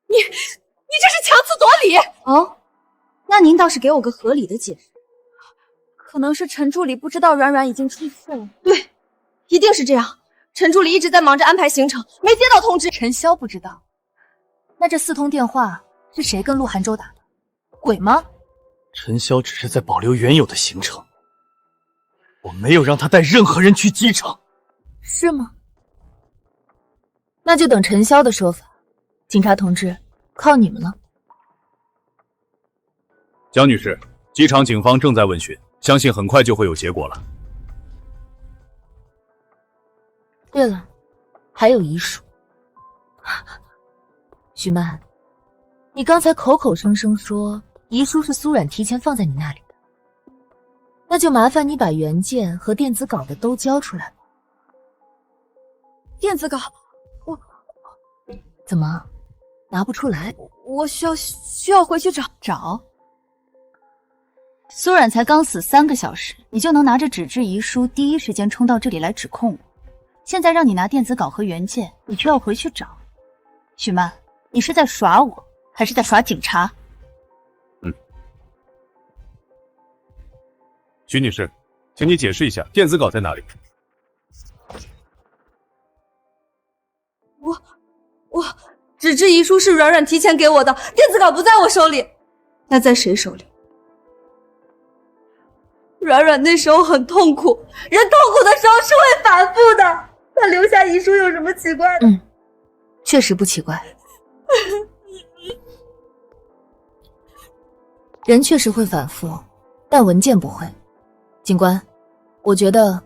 你这是强词夺理哦？那您倒是给我个合理的解释。可能是陈助理不知道阮阮已经出事了。对，一定是这样。陈助理一直在忙着安排行程，没接到通知。陈潇不知道，那这4通电话是谁跟陆涵舟打的？鬼吗？陈潇只是在保留原有的行程，我没有让他带任何人去机场。是吗？那就等陈潇的说法。警察同志，靠你们了。江女士，机场警方正在问询，相信很快就会有结果了。对了，还有遗书。许曼，你刚才口口声声说遗书是苏冉提前放在你那里的，那就麻烦你把原件和电子稿的都交出来吧。电子稿，怎么拿不出来？我需要回去找。苏冉才刚死3个小时，你就能拿着纸质遗书第一时间冲到这里来指控我。现在让你拿电子稿和原件，你却要回去找。许曼，你是在耍我，还是在耍警察？徐女士，请你解释一下电子稿在哪里？我纸质遗书是阮阮提前给我的，电子稿不在我手里，那在谁手里？阮阮那时候很痛苦，人痛苦的时候是会反复的，他留下遗书有什么奇怪的？确实不奇怪。人确实会反复，但文件不会。警官，我觉得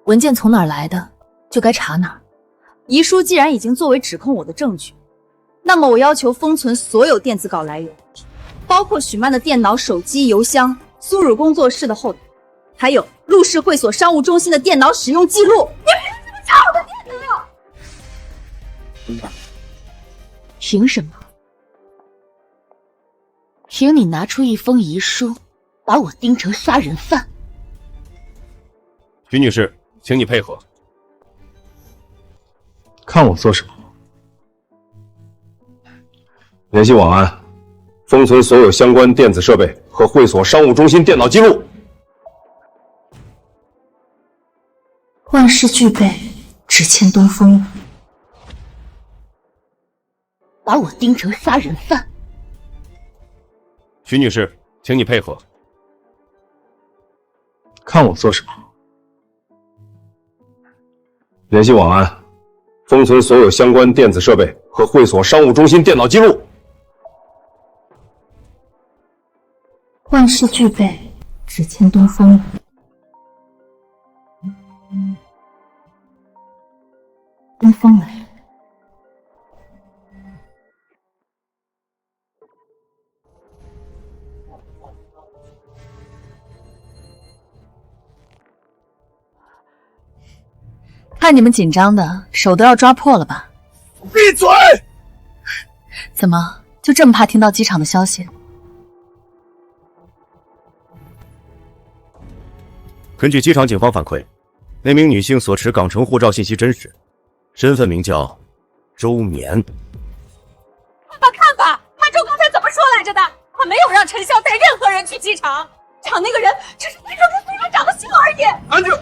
文件从哪儿来的就该查哪儿。遗书既然已经作为指控我的证据，那么我要求封存所有电子稿来源，包括许曼的电脑、手机、邮箱、苏汝工作室的后台，还有陆氏会所商务中心的电脑使用记录。你凭什么查我的电脑？凭什么？凭你拿出一封遗书，把我盯成杀人犯。徐女士，请你配合。看我做什么？联系网安，封存所有相关电子设备和会所商务中心电脑记录。万事俱备，只欠东风。把我盯成杀人犯。徐女士，请你配合。看我做什么？联系网安，封存所有相关电子设备和会所商务中心电脑记录。万事俱备，只欠东风了。东风来了。看你们紧张的，手都要抓破了吧？闭嘴！怎么就这么怕听到机场的消息？根据机场警方反馈，那名女性所持港城护照信息真实，身份名叫周绵。看吧，韩州刚才怎么说来着的？他没有让陈潇带任何人去机场，场那个人只是单纯跟苏然长得像而已。安静。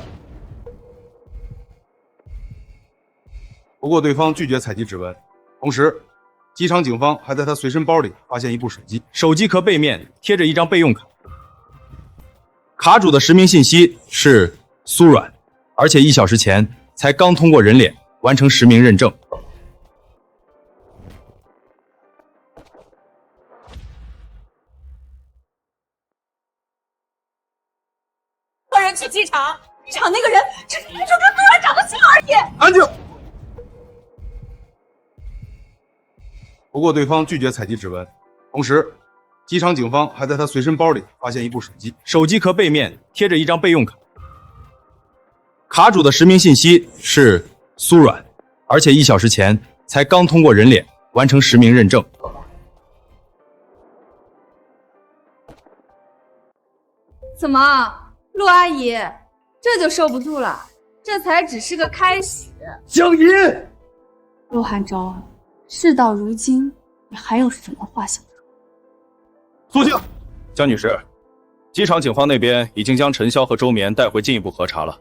不过对方拒绝采集指纹，同时，机场警方还在他随身包里发现一部手机，手机壳背面贴着一张备用卡，卡主的实名信息是苏软，而且1小时前才刚通过人脸完成实名认证。人去机场，场那个人只是单纯跟苏然长得像而已。安静。不过对方拒绝采集指纹，同时，机场警方还在他随身包里发现一部手机，手机壳背面贴着一张备用卡，卡主的实名信息是苏软，而且1小时前才刚通过人脸完成实名认证。怎么，陆阿姨这就受不住了？这才只是个开始。江银，陆寒舟。事到如今，你还有什么话想说？肃静，江女士，机场警方那边已经将陈潇和周绵带回进一步核查了。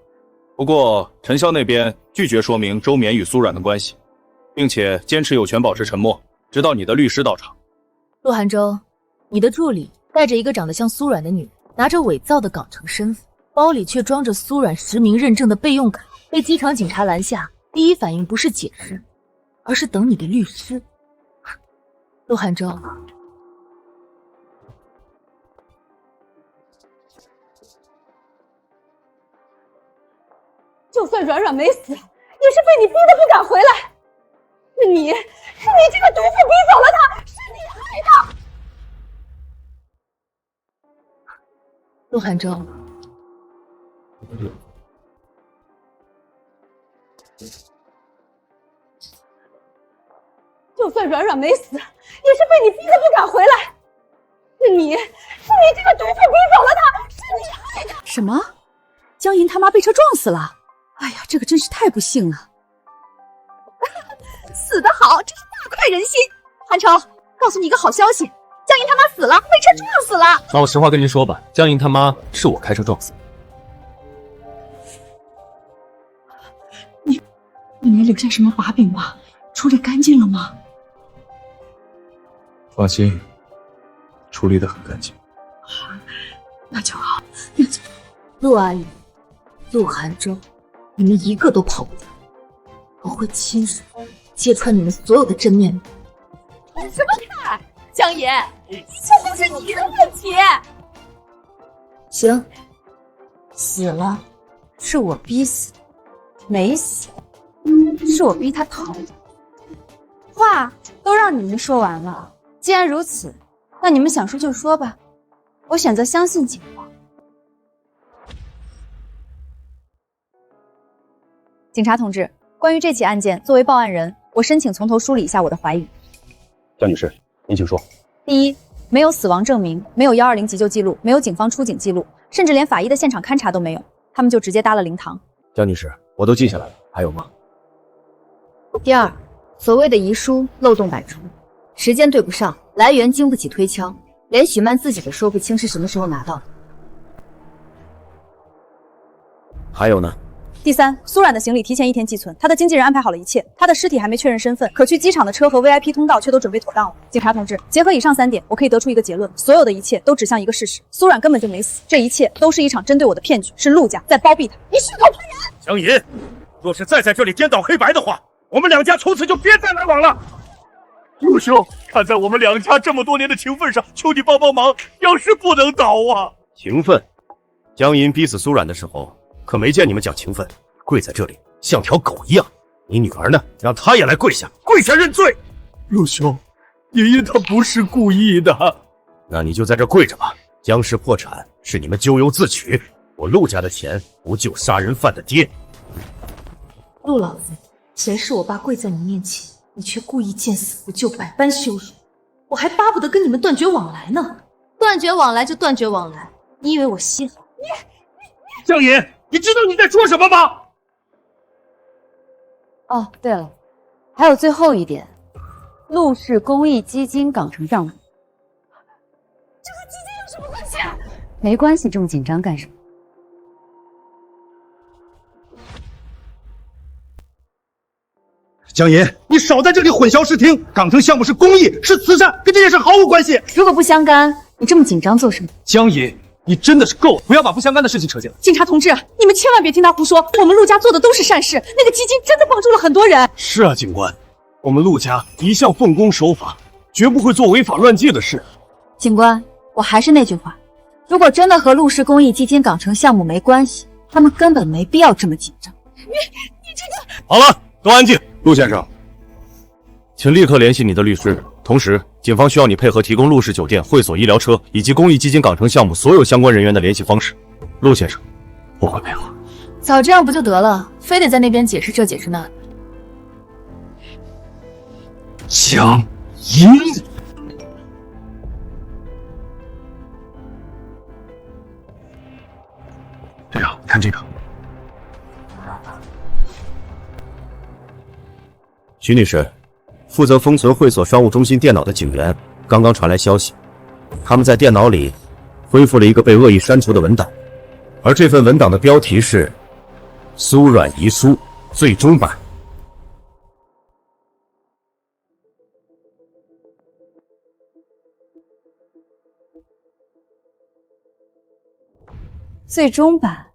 不过，陈潇那边拒绝说明周绵与苏软的关系，并且坚持有权保持沉默，直到你的律师到场。陆寒舟，你的助理带着一个长得像苏软的女人，拿着伪造的港城身份，包里却装着苏软实名认证的备用卡，被机场警察拦下，第一反应不是解释，而是等你的律师。陆寒舟，就算软软没死，也是被你逼得不敢回来。是你这个毒妇逼走了他，是你害的。陆寒舟，就算软软没死，也是被你逼得不敢回来。是你这个毒妇逼走了他，是你害的。什么？江银他妈被车撞死了？哎呀，这个真是太不幸了。死得好，真是大快人心。韩超，告诉你一个好消息，江银他妈死了，被车撞死了。那我实话跟您说吧，江银他妈是我开车撞死的。你没留下什么把柄吧？处理干净了吗？放心，处理得很干净。那就好。陆阿姨，陆寒舟，你们一个都跑不掉，我会亲手揭穿你们所有的真面目。看什么看？江爷，一切都是你的问题。行，死了是我逼死的，没死是我逼他逃的。话都让你们说完了，既然如此，那你们想说就说吧。我选择相信警方。警察同志，关于这起案件，作为报案人，我申请从头梳理一下我的怀疑。江女士，您请说。第一，没有死亡证明，没有120急救记录，没有警方出警记录，甚至连法医的现场勘查都没有，他们就直接搭了灵堂。江女士，我都记下来了，还有吗？第二，所谓的遗书漏洞百出，时间对不上，来源经不起推敲，连许曼自己都说不清是什么时候拿到的。还有呢？第三，苏冉的行李提前1天寄存，他的经纪人安排好了一切，他的尸体还没确认身份，可去机场的车和 VIP 通道却都准备妥当了。警察同志，结合以上3点，我可以得出一个结论：所有的一切都指向一个事实，苏冉根本就没死，这一切都是一场针对我的骗局，是陆家在包庇他。你血口喷人！江银，若是再在这里颠倒黑白的话，我们2家从此就别再来往了。陆兄，看在我们两家这么多年的情分上，求你帮帮忙，江氏不能倒啊！情分？江银逼死苏冉的时候，可没见你们讲情分，跪在这里像条狗一样。你女儿呢？让她也来跪下，跪下认罪。陆兄，爷爷他不是故意的。那你就在这跪着吧。江氏破产是你们咎由自取，我陆家的钱不救杀人犯的爹。陆老子，前世我爸跪在你面前，你却故意见死不救，百般羞辱，我还巴不得跟你们断绝往来呢。断绝往来就断绝往来，你以为我稀罕？江银，你知道你在说什么吗？哦，对了，还有最后一点，陆氏公益基金港城账目。这和基金有什么关系啊？没关系，这么紧张干什么？江银，你少在这里混淆视听。港城项目是公益，是慈善，跟这件事毫无关系。如果不相干，你这么紧张做什么？江银，你真的是够了，不要把不相干的事情扯进来。警察同志，你们千万别听他胡说，我们陆家做的都是善事，那个基金真的帮助了很多人。是啊，警官，我们陆家一向奉公守法，绝不会做违法乱纪的事。警官，我还是那句话，如果真的和陆氏公益基金港城项目没关系，他们根本没必要这么紧张。你这个……好了，都安静。陆先生，请立刻联系你的律师。同时，警方需要你配合提供陆氏酒店、会所、医疗车以及公益基金港城项目所有相关人员的联系方式。陆先生，我会配合。早这样不就得了，非得在那边解释这解释那。江银，队长，看这个。徐女士，负责封存会所商务中心电脑的警员刚刚传来消息，他们在电脑里恢复了一个被恶意删除的文档，而这份文档的标题是“苏冉遗书最终版”。最终版。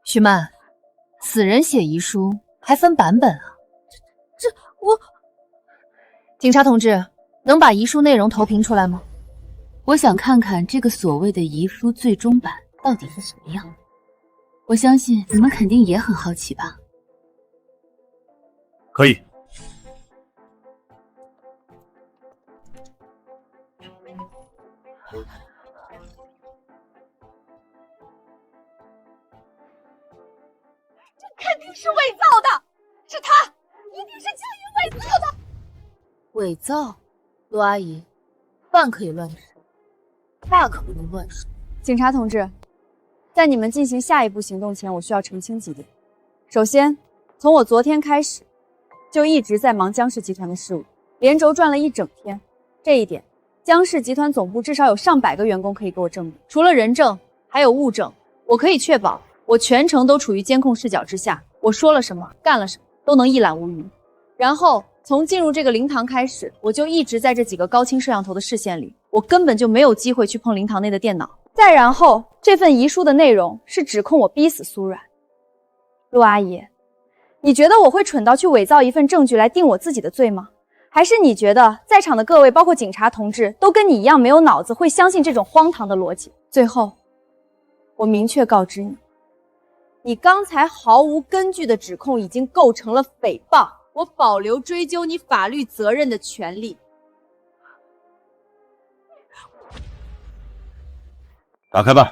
徐曼，死人写遗书还分版本啊？警察同志，能把遗书内容投屏出来吗？我想看看这个所谓的遗书最终版到底是什么样的。我相信你们肯定也很好奇吧？可以。这肯定是伪造的，是他，一定是江银伪造的。伪造？陆阿姨，饭可以乱吃，话可不能乱说。警察同志，在你们进行下一步行动前，我需要澄清几点。首先，从我昨天开始，就一直在忙江氏集团的事务，连轴转了一整天。这一点，江氏集团总部至少有上百个员工可以给我证明。除了人证，还有物证，我可以确保我全程都处于监控视角之下，我说了什么，干了什么，都能一览无余。然后从进入这个灵堂开始，我就一直在这几个高清摄像头的视线里，我根本就没有机会去碰灵堂内的电脑。再然后，这份遗书的内容是指控我逼死苏冉。陆阿姨，你觉得我会蠢到去伪造一份证据来定我自己的罪吗？还是你觉得在场的各位，包括警察同志，都跟你一样没有脑子，会相信这种荒唐的逻辑？最后，我明确告知你，你刚才毫无根据的指控已经构成了诽谤。我保留追究你法律责任的权利。打开吧。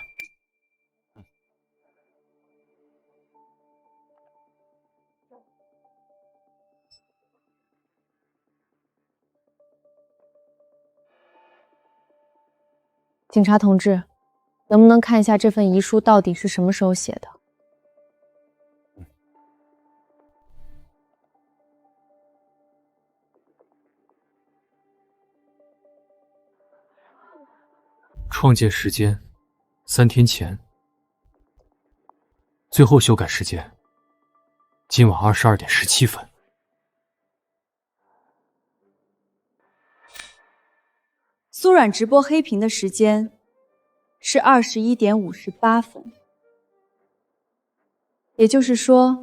警察同志，能不能看一下这份遗书到底是什么时候写的？创建时间3天前，最后修改时间今晚22点17分。苏冉直播黑屏的时间是21点58分，也就是说，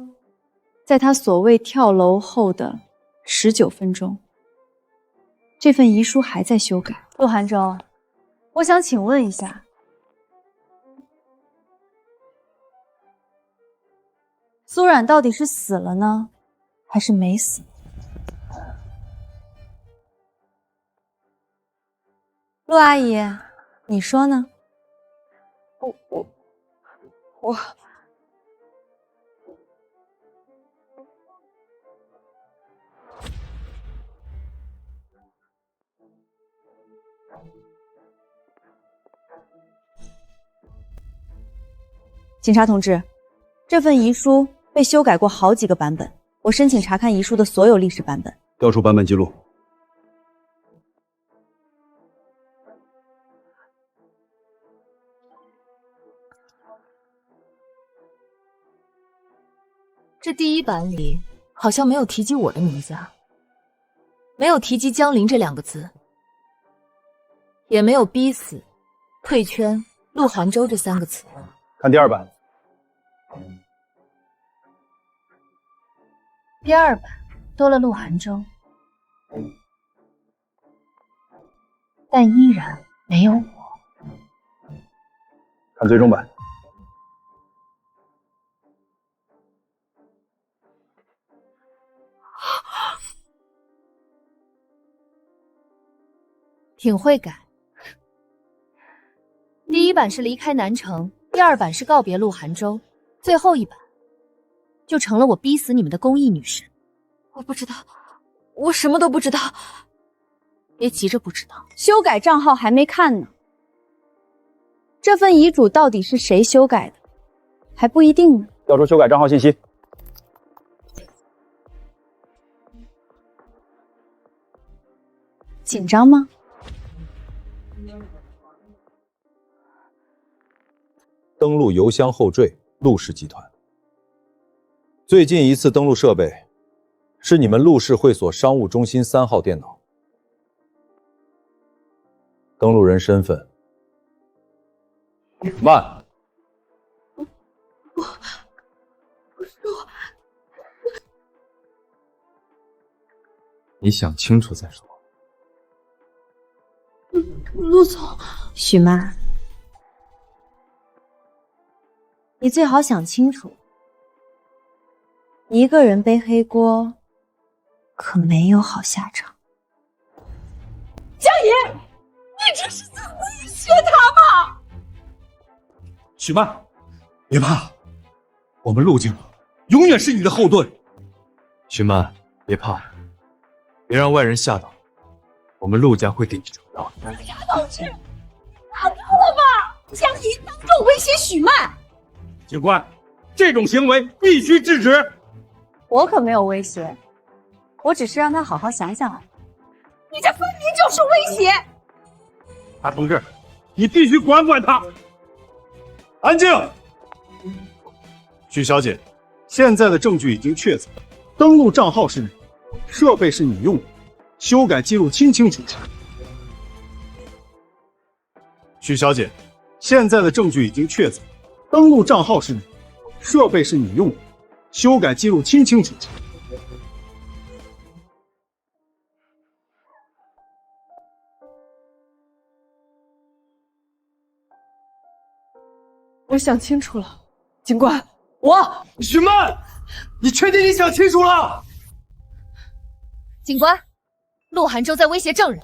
在他所谓跳楼后的19分钟，这份遗书还在修改。陆寒舟，我想请问一下，苏冉到底是死了呢，还是没死？陆阿姨，你说呢？我警察同志，这份遗书被修改过好几个版本，我申请查看遗书的所有历史版本。调出版本记录。这第1版里好像没有提及我的名字啊，没有提及江林这2个字，也没有逼死、退圈、陆寒舟这3个词。看第2版。第2版多了陆寒舟，但依然没有我。看最终版。挺会改。第1版是离开南城，第2版是告别陆寒舟，最后1版就成了我逼死你们的公益女神。我不知道，我什么都不知道。别急着不知道，修改账号还没看呢。这份遗嘱到底是谁修改的，还不一定呢。调出修改账号信息。紧张吗？登录邮箱后缀陆氏集团。最近一次登录设备是你们陆氏会所商务中心3号电脑。登录人身份慢。不是我。你想清楚再说。陆总，许曼，你最好想清楚，一个人背黑锅，可没有好下场。江怡，你这是在威胁他吗？许曼，别怕，我们陆家永远是你的后盾。许曼，别怕，别让外人吓到，我们陆家会给你撑腰的。陆家同志，打够了吧？江怡当众威胁许曼。警官，这种行为必须制止。我可没有威胁，我只是让他好好想想。你这分明就是威胁！马同志，你必须管管他。安静！许小姐，现在的证据已经确凿，登录账号是你，设备是你用的，修改记录清清楚楚。许小姐，现在的证据已经确凿，登录账号是你，设备是你用的，修改记录清清楚楚。我想清楚了，警官，我许曼，你确定你想清楚了？警官，陆寒舟在威胁证人。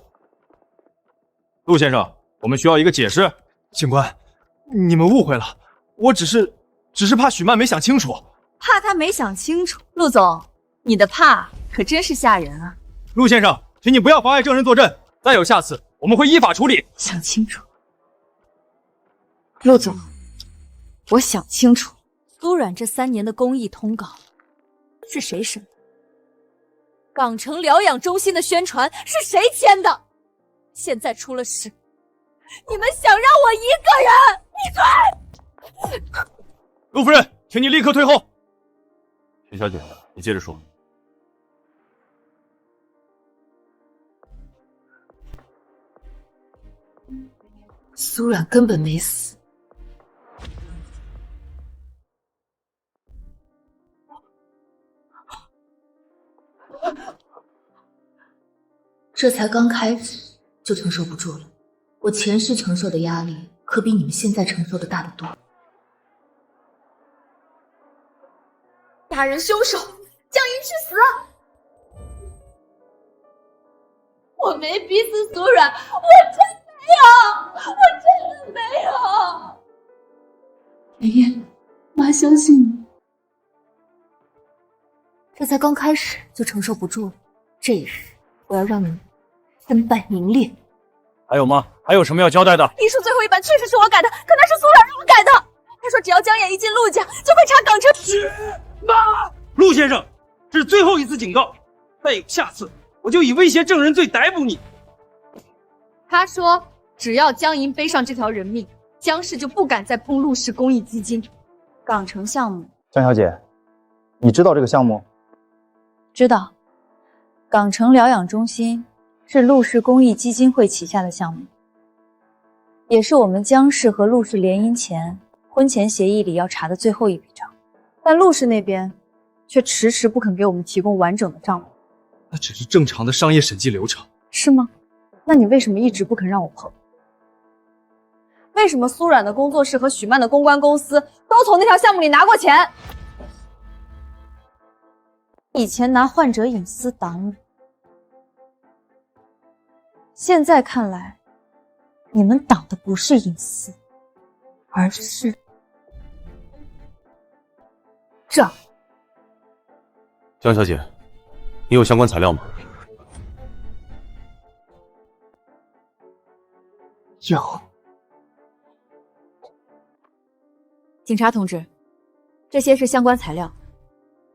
陆先生，我们需要一个解释。警官，你们误会了，我只是怕许曼没想清楚。怕他没想清楚。陆总，你的怕可真是吓人啊！陆先生，请你不要妨碍证人作证，再有下次，我们会依法处理。想清楚。陆总，我想清楚，苏冉这3年的公益通稿是谁审的？港城疗养中心的宣传是谁签的？现在出了事，你们想让我一个人闭嘴！陆夫人，请你立刻退后。徐小姐，你接着说。苏冉根本没死。这才刚开始就承受不住了。我前世承受的压力可比你们现在承受的大得多。杀人凶手，江银去死！我没逼死苏冉，我真没有，我真的没有。妍妍，妈相信你。这才刚开始就承受不住了，这一世我要让你们身败名裂。还有吗？还有什么要交代的？遗书最后一版确实是我改的，可那是苏冉让我改的。他说只要江野一进陆家，就会查港城。妈，陆先生，这是最后一次警告，再有下次，我就以威胁证人罪逮捕你。他说只要江银背上这条人命，江氏就不敢再碰陆氏公益基金。港城项目，江小姐，你知道这个项目？知道。港城疗养中心是陆氏公益基金会旗下的项目，也是我们江氏和陆氏联姻前婚前协议里要查的最后一笔账，但陆氏那边却迟迟不肯给我们提供完整的账目。那只是正常的商业审计流程，是吗？那你为什么一直不肯让我碰？为什么苏冉的工作室和许曼的公关公司都从那条项目里拿过钱？以前拿患者隐私挡你，现在看来，你们挡的不是隐私，而是账。江小姐，你有相关材料吗？有。警察同志，这些是相关材料。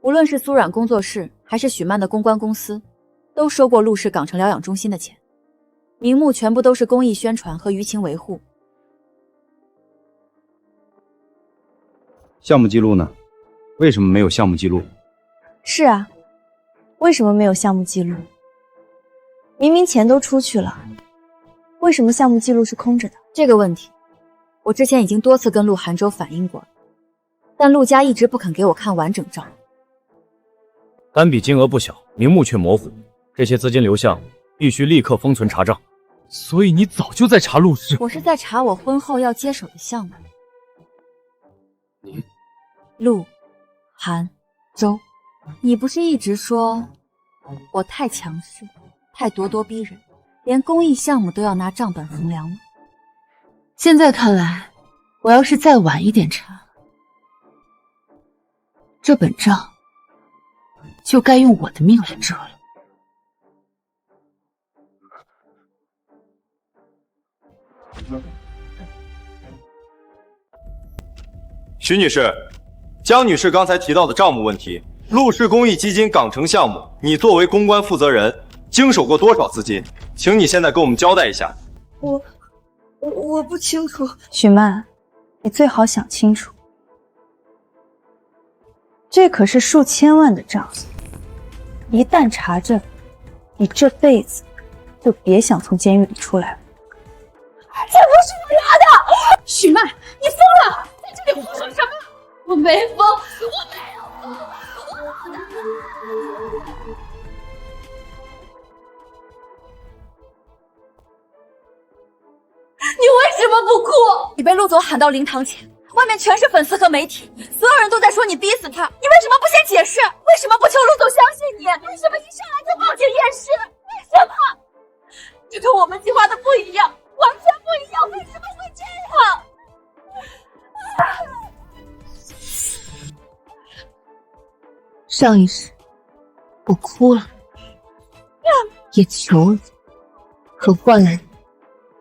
无论是苏冉工作室还是许曼的公关公司，都收过陆氏港城疗养中心的钱，名目全部都是公益宣传和舆情维护。项目记录呢？为什么没有项目记录？是啊，为什么没有项目记录？明明钱都出去了，为什么项目记录是空着的？这个问题，我之前已经多次跟陆寒舟反映过了，但陆家一直不肯给我看完整账。单笔金额不小，名目却模糊，这些资金流向必须立刻封存查账。所以你早就在查陆氏？我是在查我婚后要接手的项目。你陆寒舟，你不是一直说我太强势，太咄咄逼人，连公益项目都要拿账本衡量吗？现在看来，我要是再晚一点查，这本账就该用我的命来折了。徐女士，江女士刚才提到的账目问题，陆氏公益基金港城项目，你作为公关负责人，经手过多少资金？请你现在给我们交代一下。我不清楚。许曼，你最好想清楚，这可是数千万的账，一旦查证，你这辈子就别想从监狱里出来了。这不是我拿的！许曼，你疯了！在这里胡说什么？我没疯，我没有疯，你为什么不哭？你被陆总喊到灵堂前，外面全是粉丝和媒体，所有人都在说你逼死他，你为什么不先解释？为什么不求陆总相信你？为什么一上来就报警验尸？为什么？这跟我们计划的不一样，完全不一样，为什么会这样？上一世，我哭了，也求了，可换来的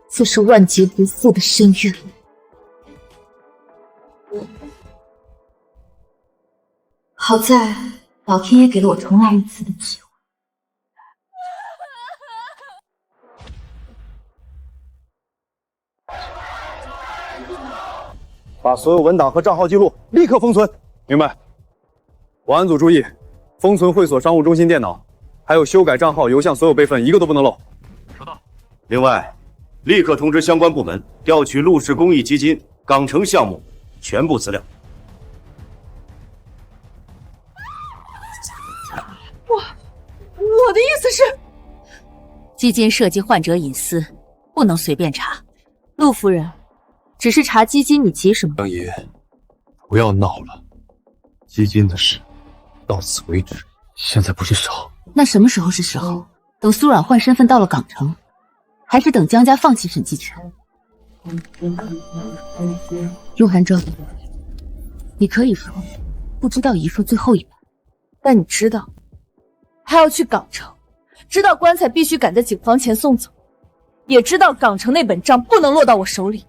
却是万劫不复的深渊。好在老天爷给了我重来一次的机会。把所有文档和账号记录立刻封存。明白。保安组注意，封存会所商务中心电脑，还有修改账号、邮箱所有备份，一个都不能漏。收到。另外，立刻通知相关部门调取陆氏公益基金港城项目全部资料。我的意思是，基金涉及患者隐私，不能随便查。陆夫人，只是查基金，你急什么？江爷，不要闹了，基金的事到此为止。现在不是时候。那什么时候是时候？等苏冉换身份到了港城，还是等江家放弃审计权？陆寒舟，你可以说不知道遗书最后一版，但你知道，他要去港城，知道棺材必须赶在警方前送走，也知道港城那本账不能落到我手里，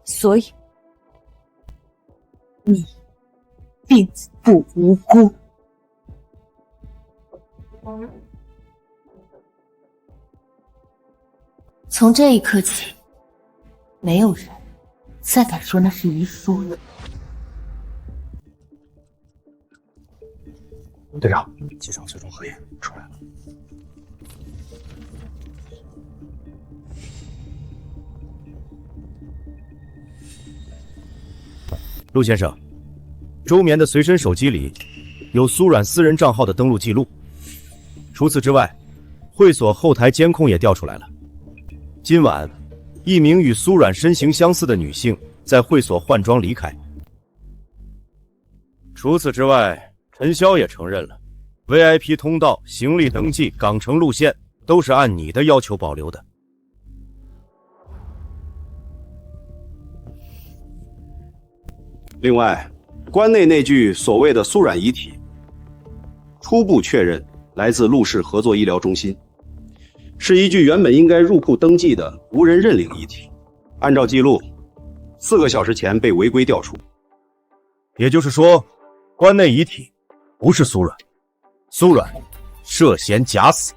所以你并不无辜。从这一刻起，没有人再敢说那是遗书了。队长，机场最终核验出来了。陆先生，周眠的随身手机里有苏冉私人账号的登录记录。除此之外，会所后台监控也调出来了。今晚，一名与苏冉身形相似的女性在会所换装离开。除此之外，陈潇也承认了 ，VIP 通道、行李登记、港城路线都是按你的要求保留的。另外，关内那具所谓的苏冉遗体，初步确认来自陆氏合作医疗中心，是一具原本应该入库登记的无人认领遗体。按照记录，4个小时前被违规调出。也就是说，关内遗体不是苏冉，苏冉涉嫌假死。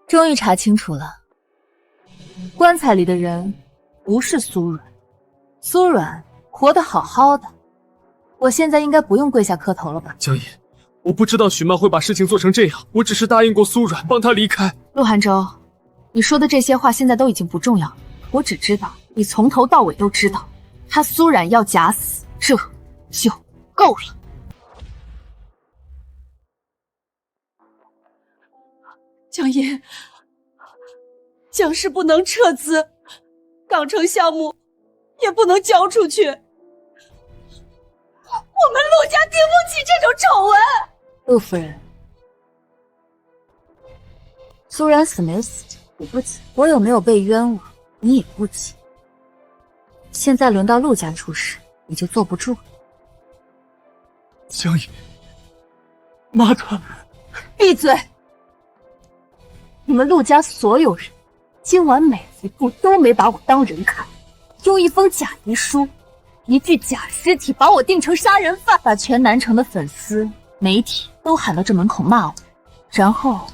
终于查清楚了，棺材里的人不是苏冉，苏冉活得好好的。我现在应该不用跪下磕头了吧？江爷，我不知道许曼会把事情做成这样，我只是答应过苏冉帮她离开。陆寒舟，你说的这些话现在都已经不重要了，我只知道你从头到尾都知道，他苏冉要假死，这就够了。江爷，江氏不能撤资，港城项目也不能交出去，我们陆家经不起这种丑闻。陆夫人，苏冉死没死你不急，我有没有被冤枉你也不急。现在轮到陆家出事，你就坐不住了。江爷，妈的，闭嘴！你们陆家所有人，今晚每一步都没把我当人看，用一封假遗书，一具假尸体把我定成杀人犯，把全南城的粉丝、媒体都喊到这门口骂我，然后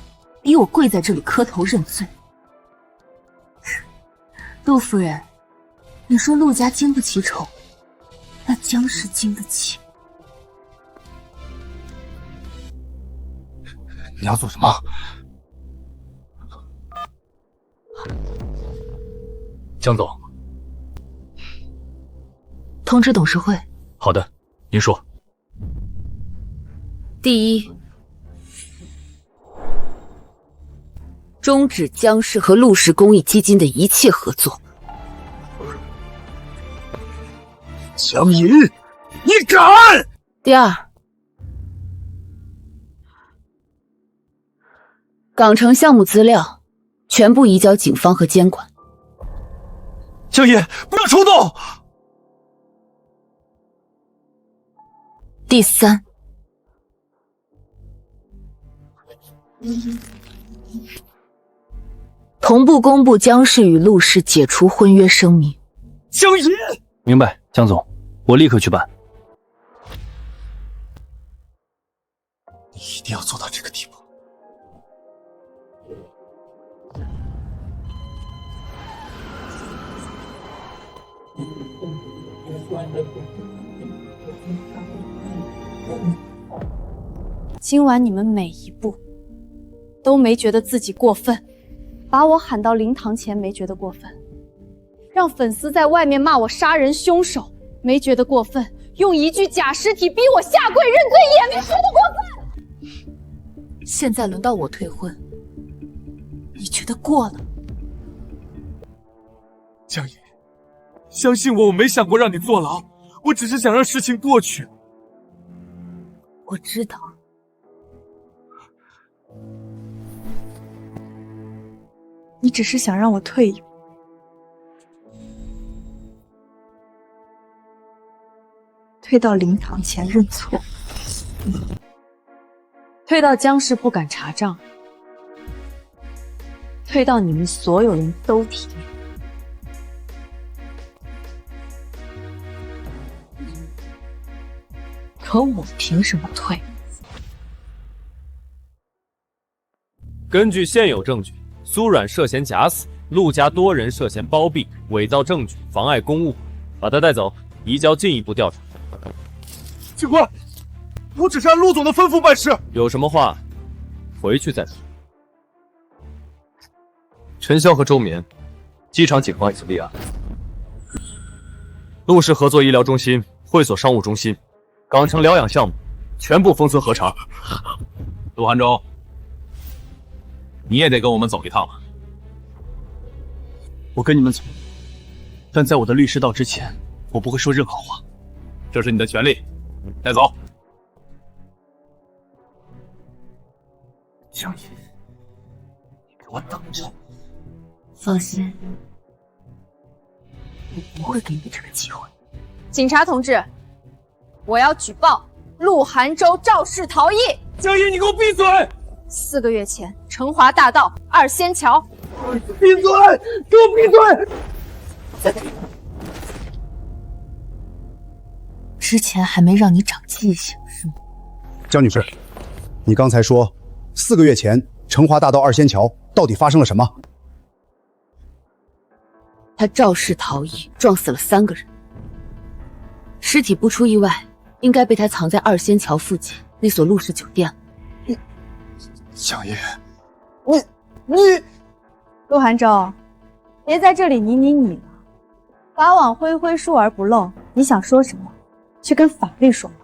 逼我跪在这里磕头认罪。陆夫人，你说陆家经不起丑，那江氏经得起。你要做什么？江总，通知董事会。好的，您说。第一，终止江氏和陆氏公益基金的一切合作。江银，你敢！第二，港城项目资料全部移交警方和监管。江爷，不要冲动。第三，同步公布江氏与陆氏解除婚约声明。江银，明白，江总，我立刻去办。你一定要做到这个地步。今晚你们每一步都没觉得自己过分，把我喊到灵堂前没觉得过分，让粉丝在外面骂我杀人凶手没觉得过分，用一具假尸体逼我下跪认罪也没觉得过分。现在轮到我退婚，你觉得过了？江野，相信我，我没想过让你坐牢，我只是想让事情过去。我知道。你只是想让我退一步。退到灵堂前认错，退到江氏不敢查账，退到你们所有人都体面。可我凭什么退？根据现有证据，苏冉涉嫌假死，陆家多人涉嫌包庇、伪造证据、妨碍公务，把他带走，移交进一步调查。警官，我只是按陆总的吩咐办事。有什么话，回去再说。陈潇和周眠，机场警方已经立案。陆氏合作医疗中心、会所商务中心、港城疗养项目，全部封存核查。陆涵州，你也得跟我们走一趟了。我跟你们走，但在我的律师到之前，我不会说任何话。这是你的权利，带走。江野，你给我等着！放心，我不会给你这个机会。警察同志，我要举报陆涵州肇事逃逸。江野，你给我闭嘴！4个月前，成华大道2仙桥。闭嘴！给我闭嘴！之前还没让你长记性是吗？江女士，你刚才说4个月前成华大道2仙桥到底发生了什么？他肇事逃逸，撞死了3个人，尸体不出意外，应该被他藏在2仙桥附近那所陆氏酒店。江野，你，陆涵州，别在这里你了，法网恢恢，疏而不漏。你想说什么，去跟法律说吧。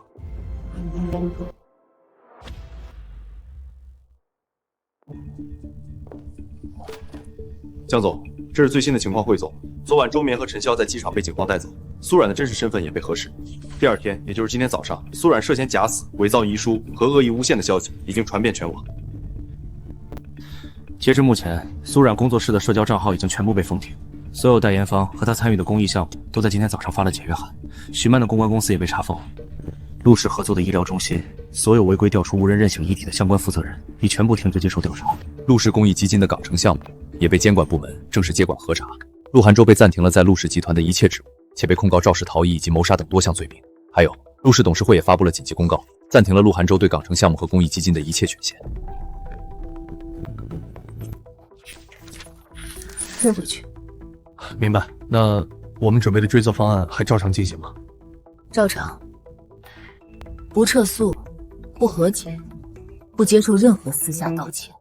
江总，这是最新的情况汇总。昨晚周眠和陈潇在机场被警方带走，苏冉的真实身份也被核实。第二天，也就是今天早上，苏冉涉嫌假死、伪造遗书和恶意诬陷的消息已经传遍全网。截至目前，苏冉工作室的社交账号已经全部被封停，所有代言方和他参与的公益项目都在今天早上发了解约函。许曼的公关公司也被查封，陆氏合作的医疗中心，所有违规调出无人认领遗体的相关负责人已全部停职接受调查。陆氏公益基金的港城项目也被监管部门正式接管核查。陆涵州被暂停了在陆氏集团的一切职务，且被控告肇事逃逸以及谋杀等多项罪名。还有，陆氏董事会也发布了紧急公告，暂停了陆涵州对港城项目和公益基金的一切权限。退回去。明白。那我们准备的追责方案还照常进行吗？照常。不撤诉，不和解，不接受任何私下道歉。